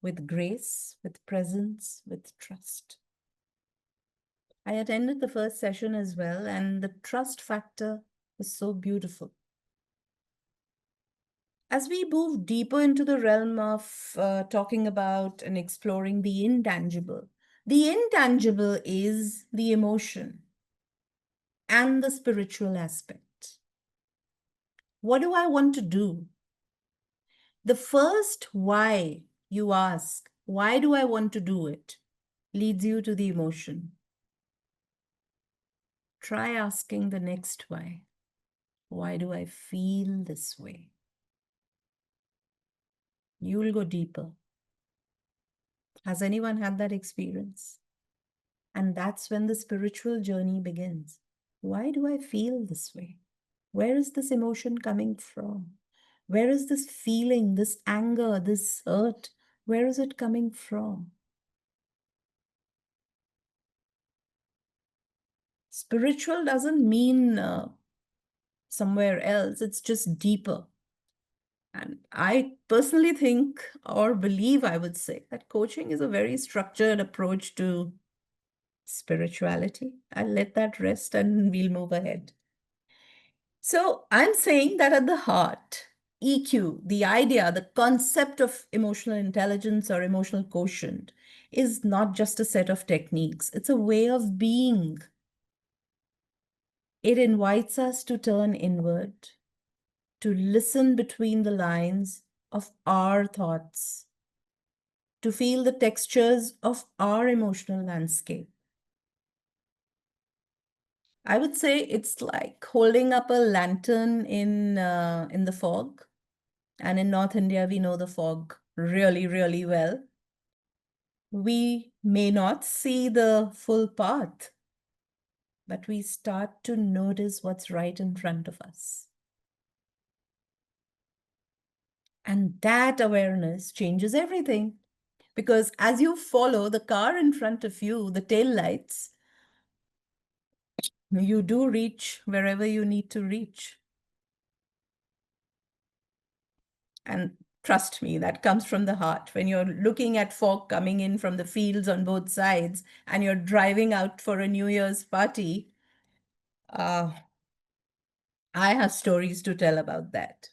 with grace, with presence, with trust. I attended the first session as well, and the trust factor was so beautiful. As we move deeper into the realm of talking about and exploring the intangible is the emotion and the spiritual aspect. What do I want to do? The first why you ask, why do I want to do it, leads you to the emotion. Try asking the next why. Why do I feel this way? You will go deeper. Has anyone had that experience? And that's when the spiritual journey begins. Why do I feel this way? Where is this emotion coming from? Where is this feeling, this anger, this hurt? Where is it coming from? Spiritual doesn't mean somewhere else. It's just deeper. And I personally think, or believe, I would say, that coaching is a very structured approach to spirituality. I'll let that rest and we'll move ahead. So I'm saying that at the heart, EQ, the idea, the concept of emotional intelligence or emotional quotient, is not just a set of techniques. It's a way of being. It invites us to turn inward, to listen between the lines of our thoughts, to feel the textures of our emotional landscape. I would say it's like holding up a lantern in the fog. And in North India, we know the fog really, really well. We may not see the full path, but we start to notice what's right in front of us. And that awareness changes everything. Because as you follow the car in front of you, the tail lights, you do reach wherever you need to reach. And Trust me, that comes from the heart. When you're looking at fog coming in from the fields on both sides and you're driving out for a New Year's party, I have stories to tell about that.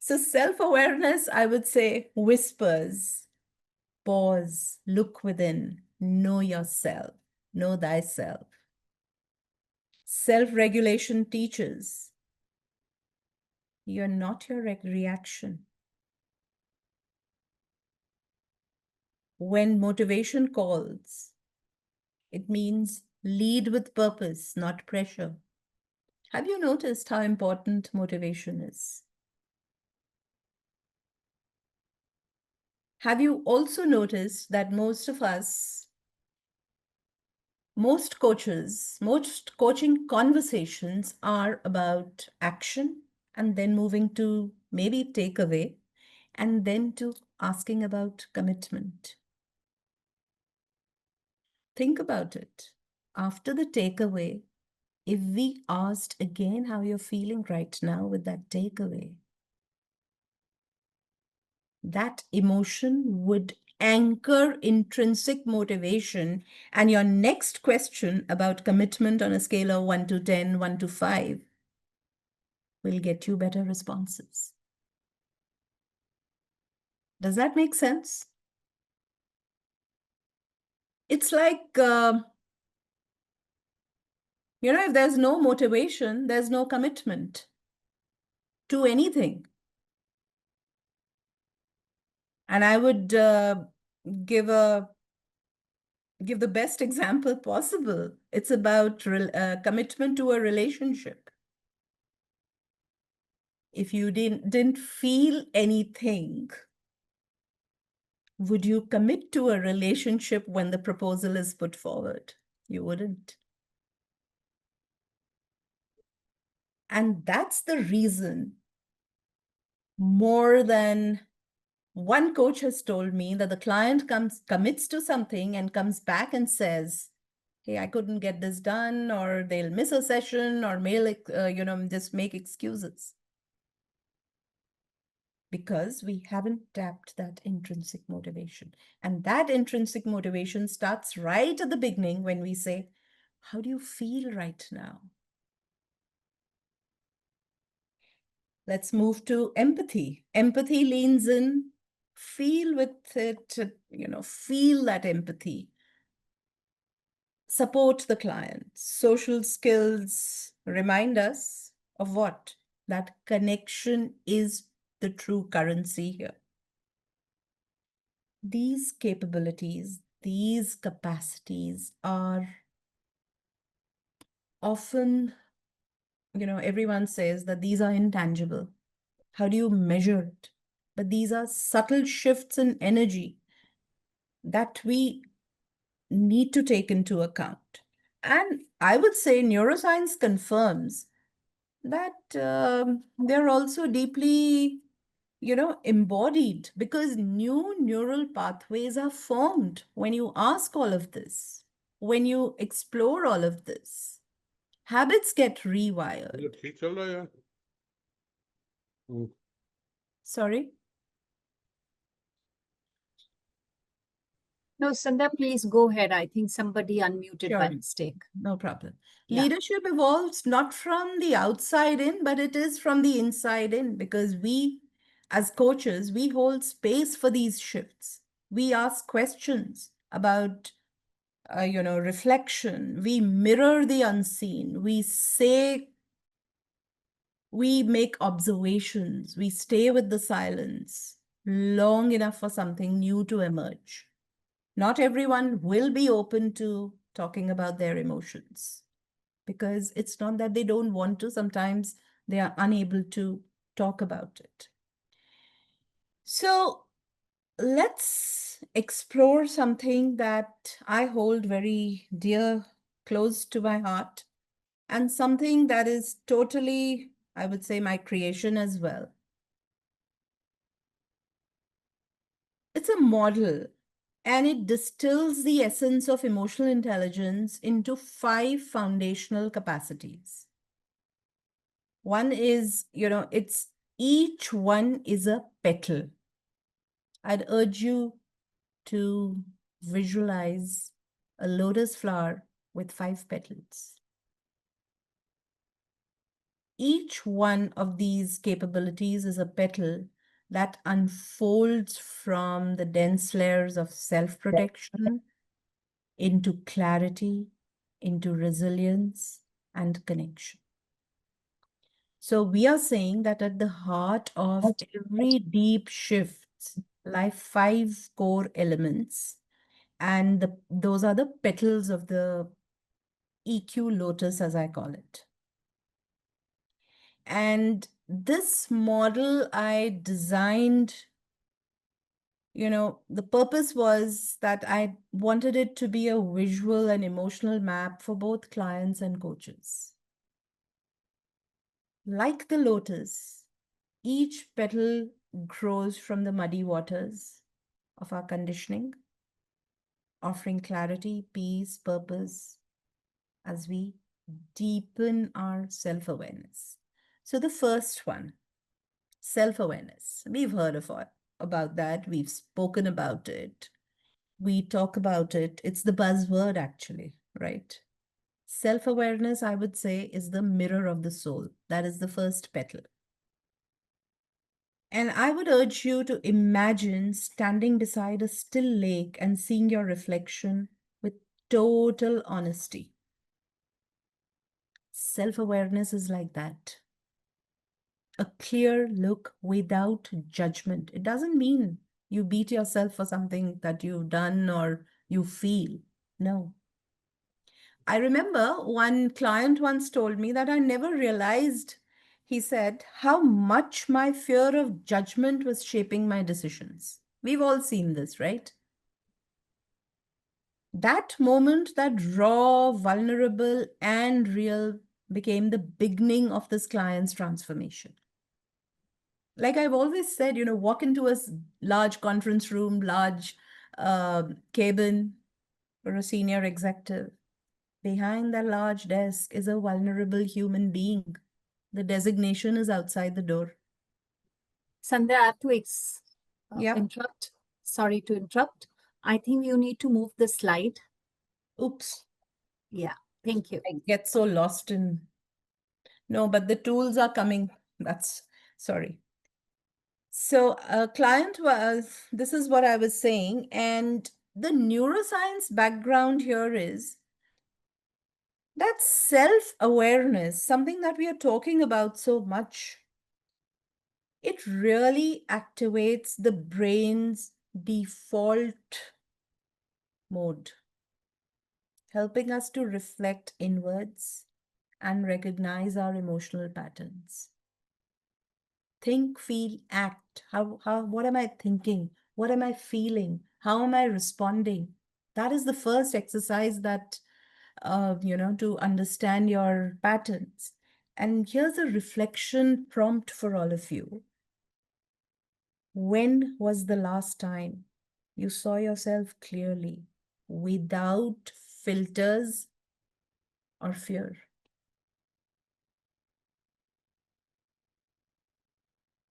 So self-awareness, I would say, whispers, pause, look within, know yourself, know thyself. Self-regulation teaches you're not your reaction. When motivation calls, it means lead with purpose, not pressure. Have you noticed how important motivation is? Have you also noticed that most of us, most coaches, most coaching conversations are about action and then moving to maybe takeaway and then to asking about commitment? Think about it. After the takeaway, if we asked again how you're feeling right now with that takeaway, that emotion would anchor intrinsic motivation, and your next question about commitment on a scale of 1 to 10, 1 to 5 will get you better responses. Does that make sense? It's like, if there's no motivation, there's no commitment to anything. And I would give the best example possible. It's about commitment to a relationship. If you didn't feel anything, would you commit to a relationship when the proposal is put forward? You wouldn't. And that's the reason more than one coach has told me that the client commits to something and comes back and says, hey, I couldn't get this done, or they'll miss a session, or just make excuses. Because we haven't tapped that intrinsic motivation. And that intrinsic motivation starts right at the beginning when we say, how do you feel right now? Let's move to empathy. Empathy leans in, feel with it, feel that empathy. Support the client. Social skills remind us of what? That connection is the true currency here. These capabilities, these capacities are often, everyone says that these are intangible. How do you measure it? But these are subtle shifts in energy that we need to take into account. And I would say neuroscience confirms that they're also deeply, embodied, because new neural pathways are formed when you ask all of this, when you explore all of this. Habits get rewired. Sorry? No, Sandhya, please go ahead. I think somebody unmuted by Sure. mistake. No problem. Yeah. Leadership evolves not from the outside in, but it is from the inside in, because we, as coaches, we hold space for these shifts. We ask questions about, reflection. We mirror the unseen. We make observations. We stay with the silence long enough for something new to emerge. Not everyone will be open to talking about their emotions, because it's not that they don't want to. Sometimes they are unable to talk about it. So let's explore something that I hold very dear, close to my heart, and something that is totally, I would say, my creation as well. It's a model, and it distills the essence of emotional intelligence into 5 foundational capacities. One is, each one is a petal. I'd urge you to visualize a lotus flower with 5 petals. Each one of these capabilities is a petal that unfolds from the dense layers of self-protection into clarity, into resilience and connection. So we are saying that at the heart of every deep shift lie 5 core elements, and those are the petals of the EQ lotus, as I call it. And this model I designed, the purpose was that I wanted it to be a visual and emotional map for both clients and coaches. Like the lotus, each petal grows from the muddy waters of our conditioning, offering clarity, peace, purpose as we deepen our self-awareness. So the first one, self-awareness. We've heard about that. We've spoken about it. We talk about it. It's the buzzword actually, right? Self-awareness, I would say, is the mirror of the soul. That is the first petal. And I would urge you to imagine standing beside a still lake and seeing your reflection with total honesty. Self-awareness is like that. A clear look without judgment. It doesn't mean you beat yourself for something that you've done or you feel. No. I remember one client once told me that I never realized, he said, how much my fear of judgment was shaping my decisions. We've all seen this, right? That moment, that raw, vulnerable, and real, became the beginning of this client's transformation. Like I've always said, walk into a large conference room, large cabin for a senior executive. Behind that large desk is a vulnerable human being. The designation is outside the door. Sandhya, I have to Yeah. interrupt. Sorry to interrupt. I think you need to move the slide. Oops. Yeah, thank you. I get so lost in... No, but the tools are coming. Sorry. So a client this is what I was saying. And the neuroscience background here is that self-awareness, something that we are talking about so much, it really activates the brain's default mode, helping us to reflect inwards and recognize our emotional patterns. Think, feel, act. What am I thinking? What am I feeling? How am I responding? That is the first exercise that, to understand your patterns. And here's a reflection prompt for all of you. When was the last time you saw yourself clearly, without filters or fear?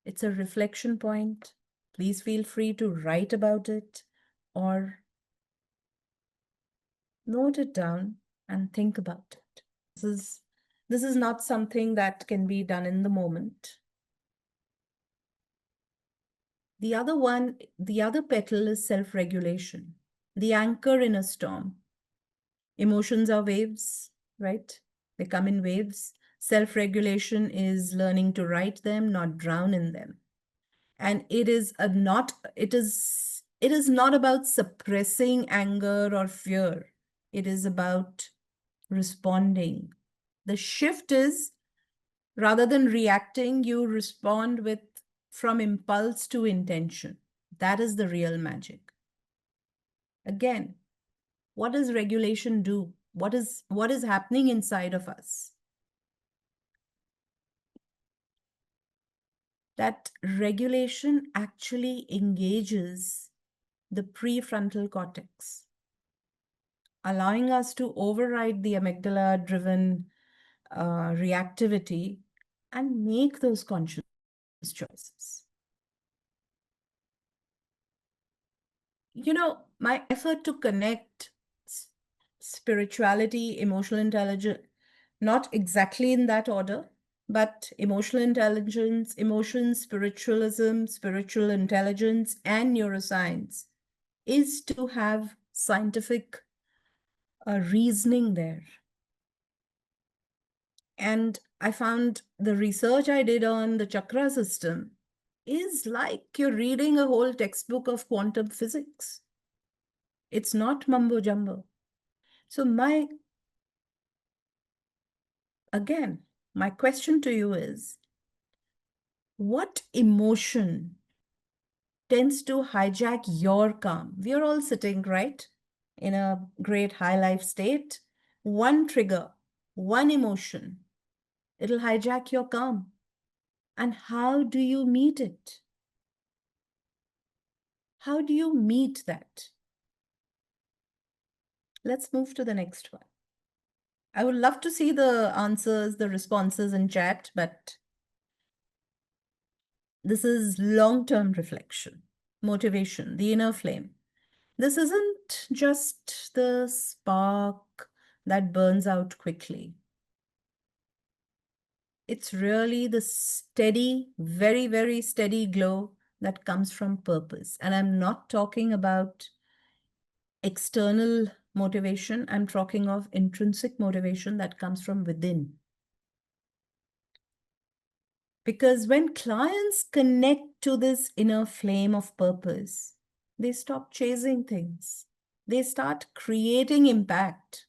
It's a reflection point. Please feel free to write about it or note it down and think about it. This is not something that can be done in the moment. The other petal is self-regulation, the anchor in a storm. Emotions are waves, right? They come in waves. Self-regulation is learning to ride them, not drown in them. And it is not about suppressing anger or fear. It is about responding. The shift is, rather than reacting, you respond from impulse to intention. That is the real magic. Again, what does regulation do? What is happening inside of us? That regulation actually engages the prefrontal cortex, allowing us to override the amygdala-driven reactivity and make those conscious choices. my effort to connect spirituality, emotional intelligence, not exactly in that order, but emotional intelligence, emotions, spiritualism, spiritual intelligence, and neuroscience is to have scientific reasoning there. And I found the research I did on the chakra system is like you're reading a whole textbook of quantum physics. It's not mumbo jumbo. So my question to you is, what emotion tends to hijack your calm? We are all sitting, right, in a great high life state. One trigger, one emotion, it'll hijack your calm. And how do you meet it? How do you meet that? Let's move to the next one. I would love to see the answers, the responses in chat, but this is long-term reflection, motivation, the inner flame. This isn't just the spark that burns out quickly. It's really the steady, very, very steady glow that comes from purpose. And I'm not talking about external motivation. I'm talking of intrinsic motivation that comes from within. Because when clients connect to this inner flame of purpose, they stop chasing things. They start creating impact.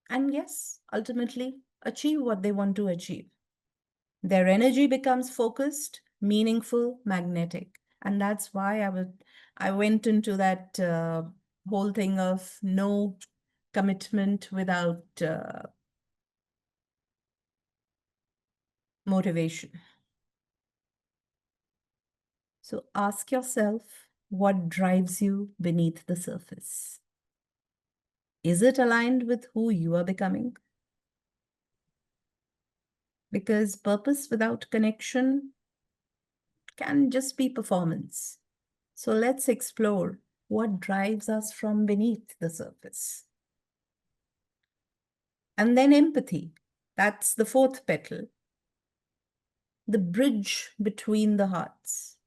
And yes, ultimately achieve what they want to achieve. Their energy becomes focused, meaningful, magnetic. And that's why I went into that whole thing of no commitment without motivation. So ask yourself, what drives you beneath the surface? Is it aligned with who you are becoming? Because purpose without connection can just be performance. So let's explore what drives us from beneath the surface. And then empathy. That's the fourth petal. The bridge between the hearts.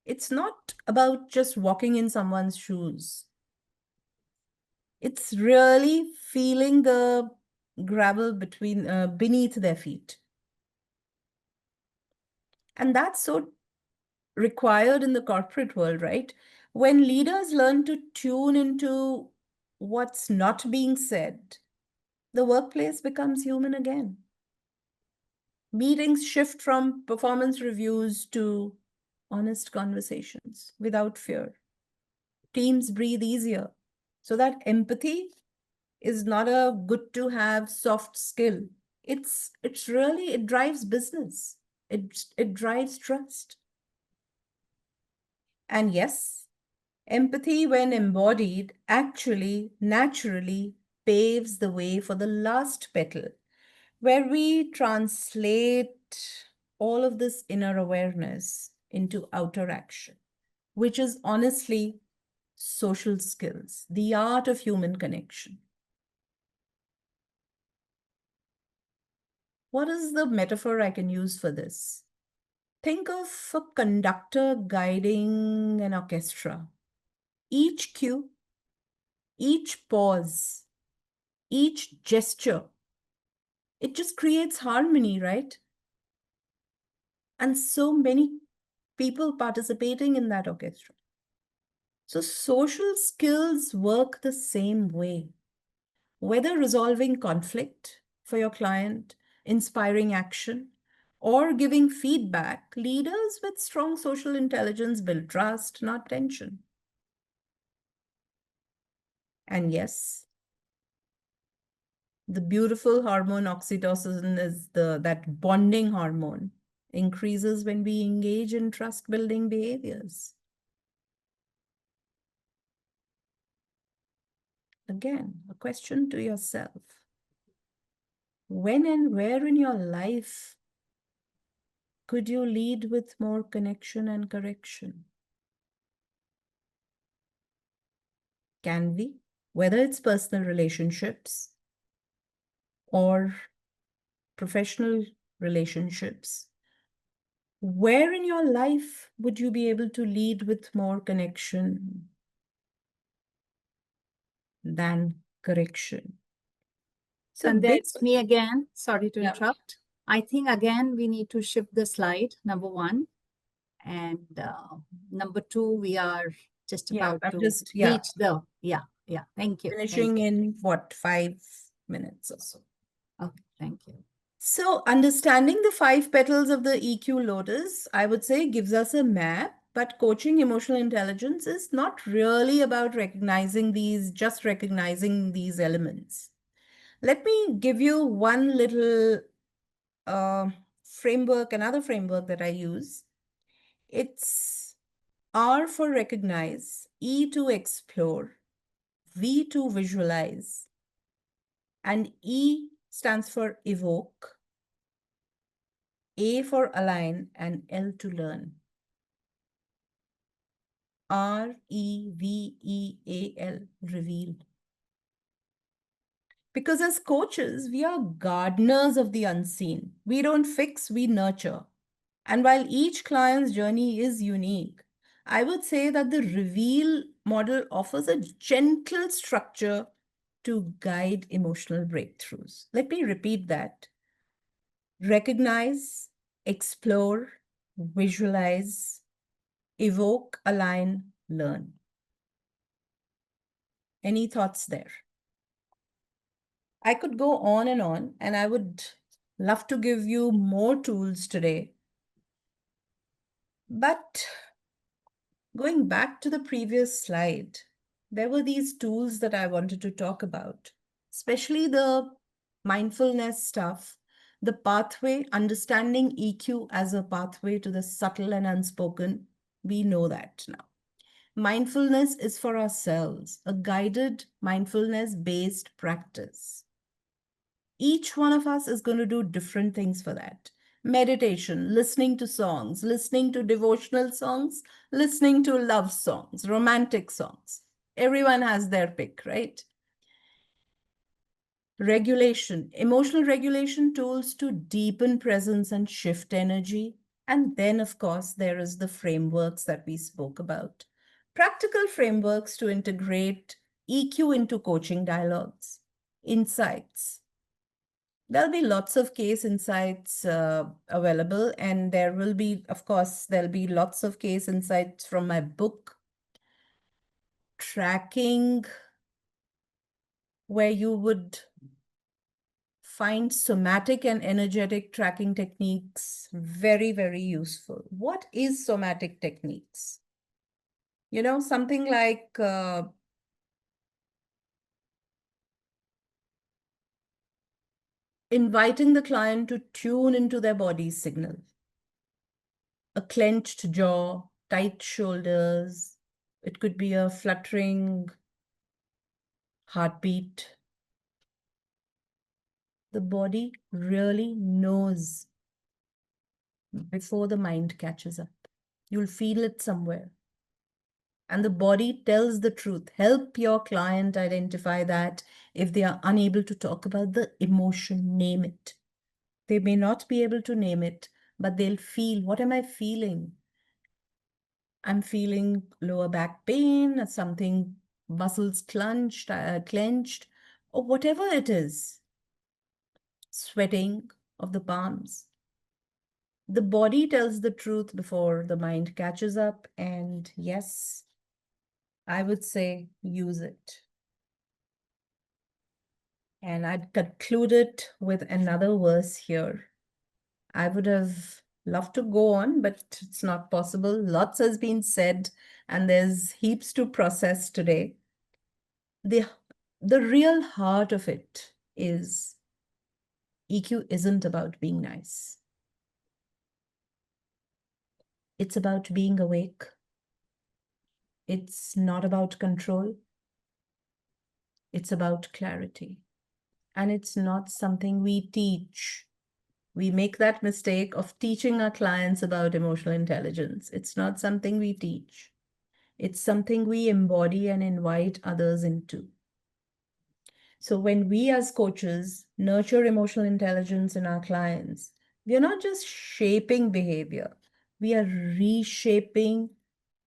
It's not about just walking in someone's shoes. It's really feeling the gravel beneath their feet. And that's so required in the corporate world, right? When leaders learn to tune into what's not being said, the workplace becomes human again. Meetings shift from performance reviews to honest conversations without fear. Teams breathe easier. So that empathy is not a good to have soft skill. It's really, it drives business. It drives trust. And yes, empathy, when embodied, actually naturally paves the way for the last petal, where we translate all of this inner awareness into outer action, which is honestly social skills, the art of human connection. What is the metaphor I can use for this? Think of a conductor guiding an orchestra. Each cue, each pause, each gesture, it just creates harmony, right? And so many people participating in that orchestra. So social skills work the same way. Whether resolving conflict for your client, inspiring action, or giving feedback, leaders with strong social intelligence build trust, not tension. And yes, the beautiful hormone oxytocin is that bonding hormone, increases when we engage in trust-building behaviors. Again, a question to yourself. When and where in your life could you lead with more connection and correction? can we? Whether it's personal relationships or professional relationships. Where in your life would you be able to lead with more connection than correction? So And big, that's me again. Sorry to Yeah. interrupt. I think again we need to shift the slide, number one. And number two, we are just Yeah, about I'm to just- reach the, yeah. Thank you. finishing Thank you. in what, 5 minutes or so. Okay, thank you. So understanding the 5 petals of the EQ lotus, I would say, gives us a map, but coaching emotional intelligence is not really about recognizing just recognizing these elements. Let me give you one little framework, another framework that I use. It's R for recognize, E to explore, V to visualize, and E stands for evoke, A for align, and L to learn. REVEAL, reveal. Because as coaches, we are gardeners of the unseen. We don't fix, we nurture. And while each client's journey is unique, I would say that the reveal model offers a gentle structure to guide emotional breakthroughs. Let me repeat that. Recognize, explore, visualize, evoke, align, learn. Any thoughts there? I could go on, and I would love to give you more tools today. But going back to the previous slide, there were these tools that I wanted to talk about, especially the mindfulness stuff, the pathway, understanding EQ as a pathway to the subtle and unspoken. We know that now. Mindfulness is for ourselves, a guided mindfulness-based practice. Each one of us is going to do different things for that. Meditation, listening to songs, listening to devotional songs, listening to love songs, romantic songs. Everyone has their pick, right? Regulation, emotional regulation tools to deepen presence and shift energy. And then, of course, there is the frameworks that we spoke about. Practical frameworks to integrate EQ into coaching dialogues, insights. There'll be lots of case insights available, and there will be, of course, there'll be lots of case insights from my book, Tracking, where you would find somatic and energetic tracking techniques very, very useful. What is somatic techniques? You know, something like inviting the client to tune into their body's signal. A clenched jaw, tight shoulders. It could be a fluttering heartbeat. The body really knows before the mind catches up. You'll feel it somewhere. And the body tells the truth. Help your client identify that. If they are unable to talk about the emotion, name it. They may not be able to name it, but they'll feel, what am I feeling? I'm feeling lower back pain, something, muscles clenched, or whatever it is. Sweating of the palms. The body tells the truth before the mind catches up, and yes, I would say use it. And I'd conclude it with another verse here. I would have loved to go on, but it's not possible. Lots has been said, and there's heaps to process today. The real heart of it is EQ isn't about being nice. It's about being awake. It's not about control. It's about clarity. And it's not something we teach. We make that mistake of teaching our clients about emotional intelligence. It's not something we teach. It's something we embody and invite others into. So when we as coaches nurture emotional intelligence in our clients, we are not just shaping behavior, we are reshaping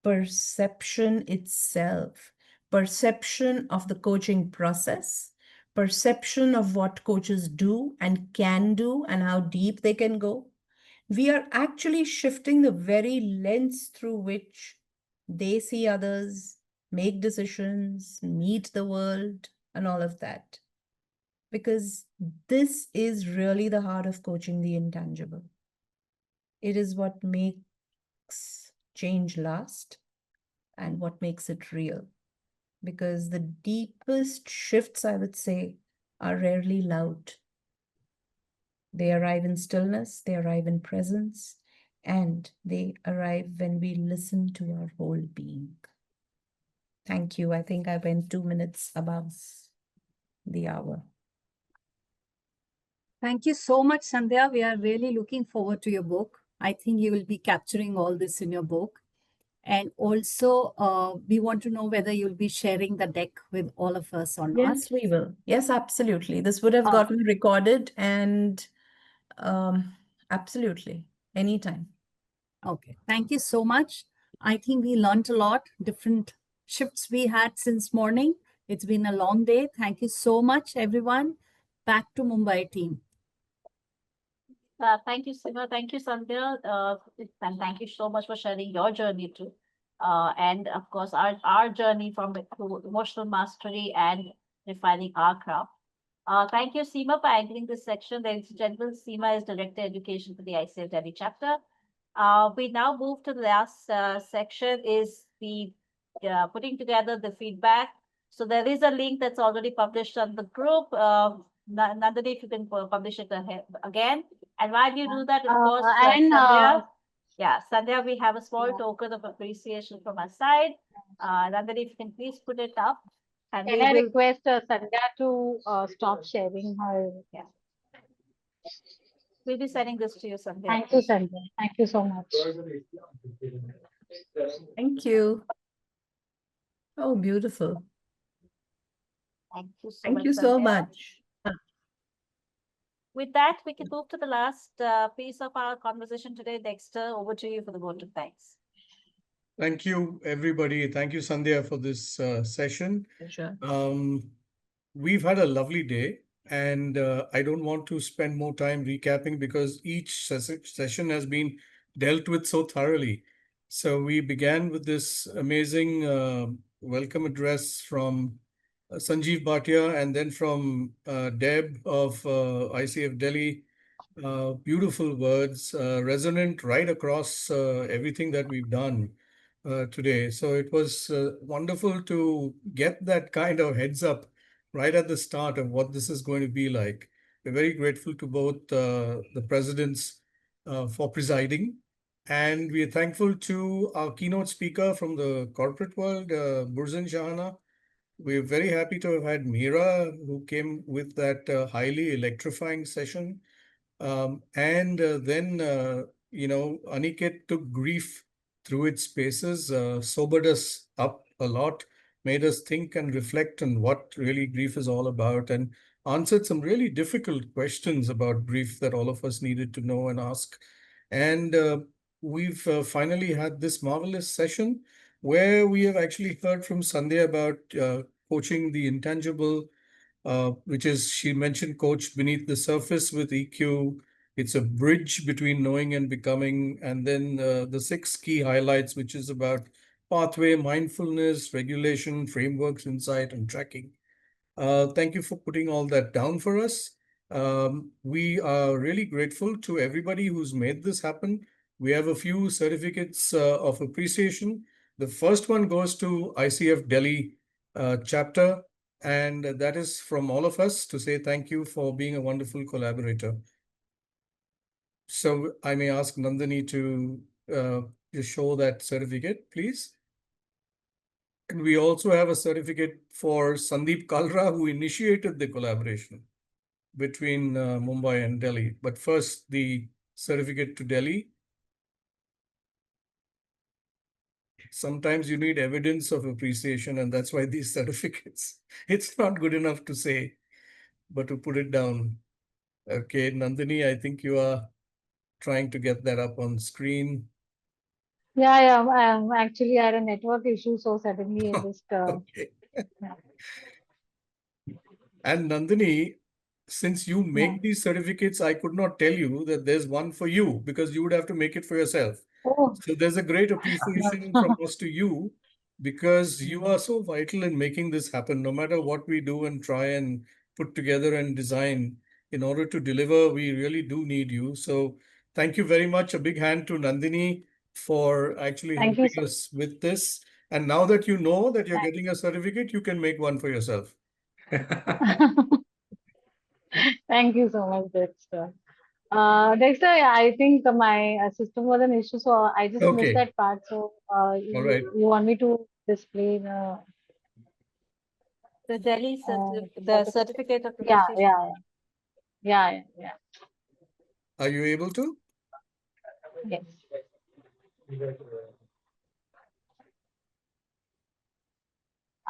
perception itself, perception of the coaching process, perception of what coaches do and can do and how deep they can go. We are actually shifting the very lens through which they see others, make decisions, meet the world, and all of that. Because this is really the heart of coaching the intangible. It is what makes change last and what makes it real. Because the deepest shifts, I would say, are rarely loud. They arrive in stillness, they arrive in presence, and they arrive when we listen to our whole being. Thank you. I think I went 2 minutes above the hour. Thank you so much, Sandhya. We are really looking forward to your book. I think you will be capturing all this in your book. And also, we want to know whether you'll be sharing the deck with all of us or not. Yes, we will. Yes, absolutely. This would have gotten recorded and absolutely, anytime. Okay, thank you so much. I think we learned a lot, different shifts we had since morning. It's been a long day. Thank you so much, everyone. Back to Mumbai team. Thank you, Seema. Thank you, Sandhya. And thank you so much for sharing your journey too. And of course, our journey from to emotional mastery and refining our craft. Thank you, Seema, for anchoring this section. Ladies and gentlemen, Seema is Director Education for the ICF Delhi Chapter. We now move to the last section is the putting together the feedback. So there is a link that's already published on the group. Nandini, if you can publish it again. And while you do that, of course, Sandhya, Sandhya, we have a small token of appreciation from our side. Nandini, if you can please put it up. And Can I request Sandhya to stop sharing her? Yeah. We'll be sending this to you, Sandhya. Thank you, Sandhya. Thank you so much. Thank you. Oh, beautiful. Thank you so Thank much, you so Sandhya. much. With that, we can move to the last piece of our conversation today. Dexter, over to you for the vote of thanks. Thank you, everybody. Thank you, Sandhya, for this session. Pleasure. We've had a lovely day, and I don't want to spend more time recapping because each session has been dealt with so thoroughly. So we began with this amazing welcome address from Sanjeev Bhatia and then from Deb of ICF Delhi. Beautiful words, resonant right across everything that we've done today. So it was wonderful to get that kind of heads up right at the start of what this is going to be like. We're very grateful to both the presidents for presiding. And we are thankful to our keynote speaker from the corporate world, Burzan Shahana. We're very happy to have had Meera, who came with that highly electrifying session. And then, Aniket took grief through its spaces, sobered us up a lot, made us think and reflect on what really grief is all about, and answered some really difficult questions about grief that all of us needed to know and ask. And we've finally had this marvelous session where we have actually heard from Sandhya about coaching the intangible, which is, she mentioned, coached beneath the surface with EQ. It's a bridge between knowing and becoming. And then the 6 key highlights, which is about pathway, mindfulness, regulation, frameworks, insight, and tracking. Thank you for putting all that down for us. We are really grateful to everybody who's made this happen. We have a few certificates of appreciation. The first one goes to ICF Delhi chapter, and that is from all of us to say thank you for being a wonderful collaborator. So I may ask Nandini to just show that certificate, please. And we also have a certificate for Sandeep Kalra, who initiated the collaboration between Mumbai and Delhi. But first, the certificate to Delhi. Sometimes you need evidence of appreciation, and that's why these certificates. It's not good enough to say, but to put it down. Okay, Nandini, I think you are trying to get that up on screen. Yeah, actually, I had a network issue, so suddenly I just Okay. yeah. And Nandini, since you Yeah. make these certificates, I could not tell you that there's one for you because you would have to make it for yourself. Oh, So there's a great appreciation from us to you because you are so vital in making this happen. No matter what we do and try and put together and design, in order to deliver, we really do need you. So thank you very much. A big hand to Nandini for actually thank you helping so us with this. And now that you know that you're much. getting a certificate, you can make one for yourself. Thank you so much, Dexter. Dexter, I think my system was an issue, so I just missed Okay. that part. So All right. you want me to display the The Delhi the certificate of Yeah, appreciation. yeah. Are you able to? Yes.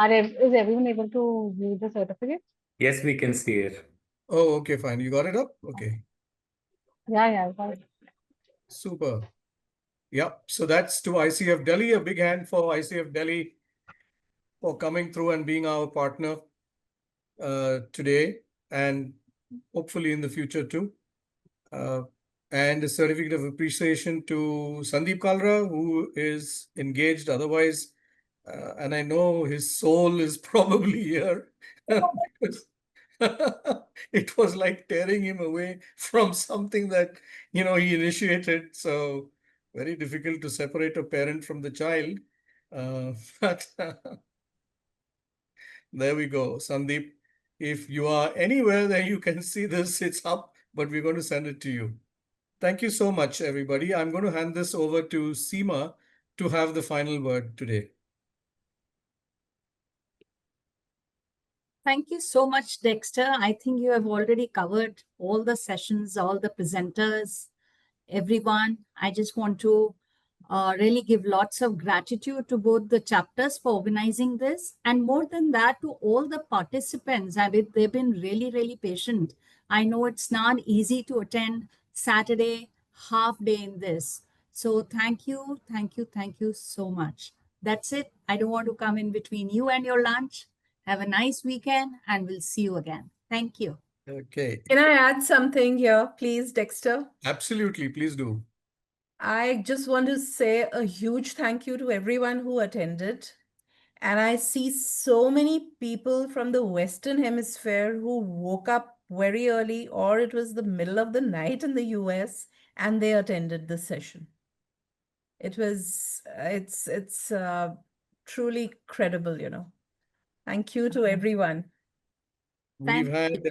Is everyone able to view the certificate? Yes, we can see it. Oh, okay, fine. You got it up? Okay. Yeah, I got it. Super. Yep. So that's to ICF Delhi. A big hand for ICF Delhi for coming through and being our partner today and hopefully in the future too. And a certificate of appreciation to Sandeep Kalra, who is engaged otherwise. And I know his soul is probably here because it was like tearing him away from something that, he initiated. So very difficult to separate a parent from the child. But there we go, Sandeep. If you are anywhere that you can see this, it's up, but we're going to send it to you. Thank you so much, everybody. I'm going to hand this over to Seema to have the final word today. Thank you so much, Dexter. I think you have already covered all the sessions, all the presenters, everyone. I just want to really give lots of gratitude to both the chapters for organizing this. And more than that, to all the participants. They've been really, really patient. I know it's not easy to attend Saturday, half day in this. So thank you so much. That's it. I don't want to come in between you and your lunch. Have a nice weekend and we'll see you again. Thank you. Okay. Can I add something here, please, Dexter? Absolutely. Please do. I just want to say a huge thank you to everyone who attended. And I see so many people from the Western Hemisphere who woke up very early, or it was the middle of the night in the US, and they attended the session. It's truly credible. Thank you to everyone. We've had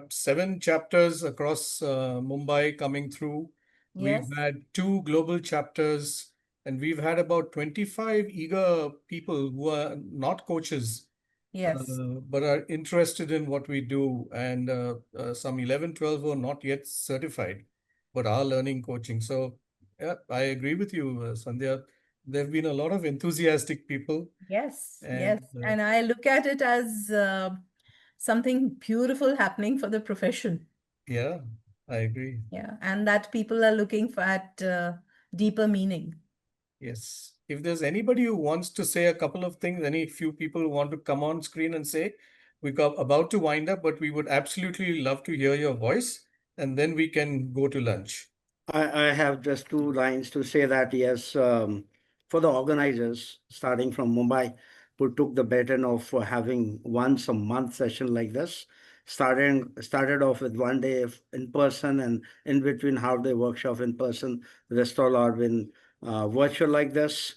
7 chapters across Mumbai coming through. Yes. We've had 2 global chapters, and we've had about 25 eager people who are not coaches, Yes. but are interested in what we do, and some 11, 12 who are not yet certified, but are learning coaching. So, yeah, I agree with you, Sandhya. There have been a lot of enthusiastic people. Yes. And, And I look at it as something beautiful happening for the profession. Yeah, I agree. Yeah. And that people are looking for at deeper meaning. Yes. If there's anybody who wants to say a couple of things, any few people who want to come on screen and say, we're about to wind up, but we would absolutely love to hear your voice, and then we can go to lunch. I have just 2 lines to say that yes, for the organizers starting from Mumbai, who took the baton of having once a month session like this, started off with 1 day in person, and in between half day workshop in person. The rest all are been virtual like this.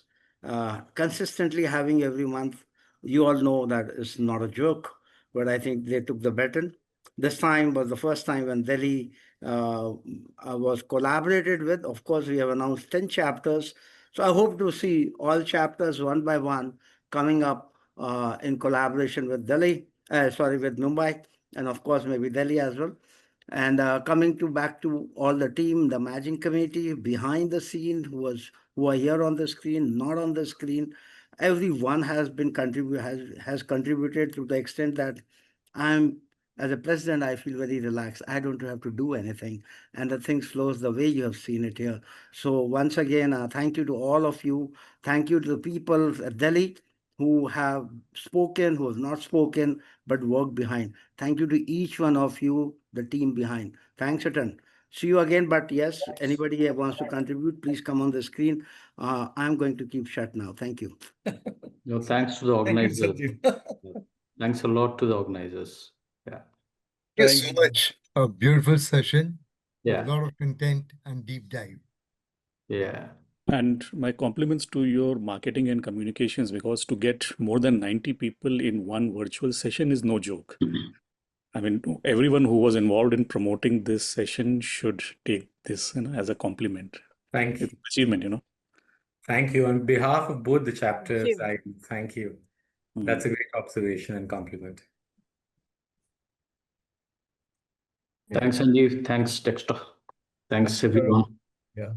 Consistently having every month. You all know that is not a joke, but I think they took the baton. This time was the first time when Delhi was collaborated with. Of course, we have announced 10 chapters. So I hope to see all chapters one by one coming up in collaboration with with Mumbai, and of course, maybe Delhi as well. And coming back to all the team, the managing committee behind the scene who who are here on the screen, not on the screen. Everyone has been has contributed to the extent that as a president, I feel very relaxed. I don't have to do anything, and the things flows the way you have seen it here. So once again, thank you to all of you. Thank you to the people at Delhi who have spoken, who have not spoken, but worked behind. Thank you to each one of you, the team behind. Thanks a ton. See you again. But yes, anybody who wants to contribute, please come on the screen. I'm going to keep shut now. Thank you. No, thanks to the Thank you, organizers. Sanjeev. Thanks a lot to the organizers. Yeah. Thank you Thank so much. A beautiful session. Yeah. A lot of content and deep dive. Yeah. And my compliments to your marketing and communications, because to get more than 90 people in one virtual session is no joke. I mean, everyone who was involved in promoting this session should take this, as a compliment. Thank It's you. an achievement. Thank you. On behalf of both the Thank chapters, you. I thank you. That's a great observation and compliment. Thanks, Sanjeev. Thanks, Dexter. Thanks, everyone. Yeah.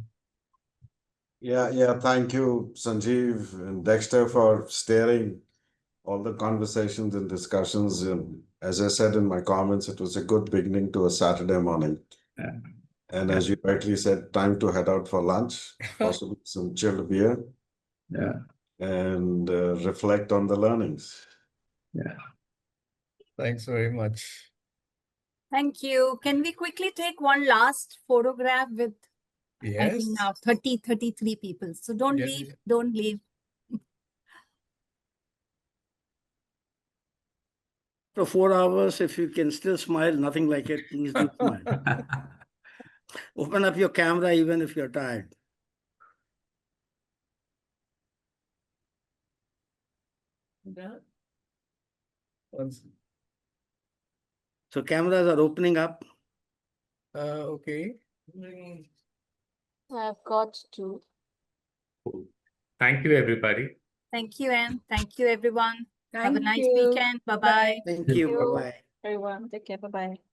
Yeah. Thank you, Sanjeev and Dexter, for steering all the conversations and discussions. And as I said in my comments, it was a good beginning to a Saturday morning. Yeah. And as you rightly said, time to head out for lunch, possibly some chilled beer. Yeah. And reflect on the learnings. Yeah. Thanks very much. Thank you. Can we quickly take one last photograph with, I think Yes. now 33 people. So don't Yeah, leave, yeah. don't leave. For 4 hours, if you can still smile, nothing like it, please do smile. Open up your camera even if you're tired. Yeah. So cameras are opening up. Okay. I've got to. Thank you, everybody. Thank you, Anne. Thank you, everyone. Have a Thank nice you. weekend. Bye-bye. Thank you. Bye-bye. Everyone, take care. Bye-bye.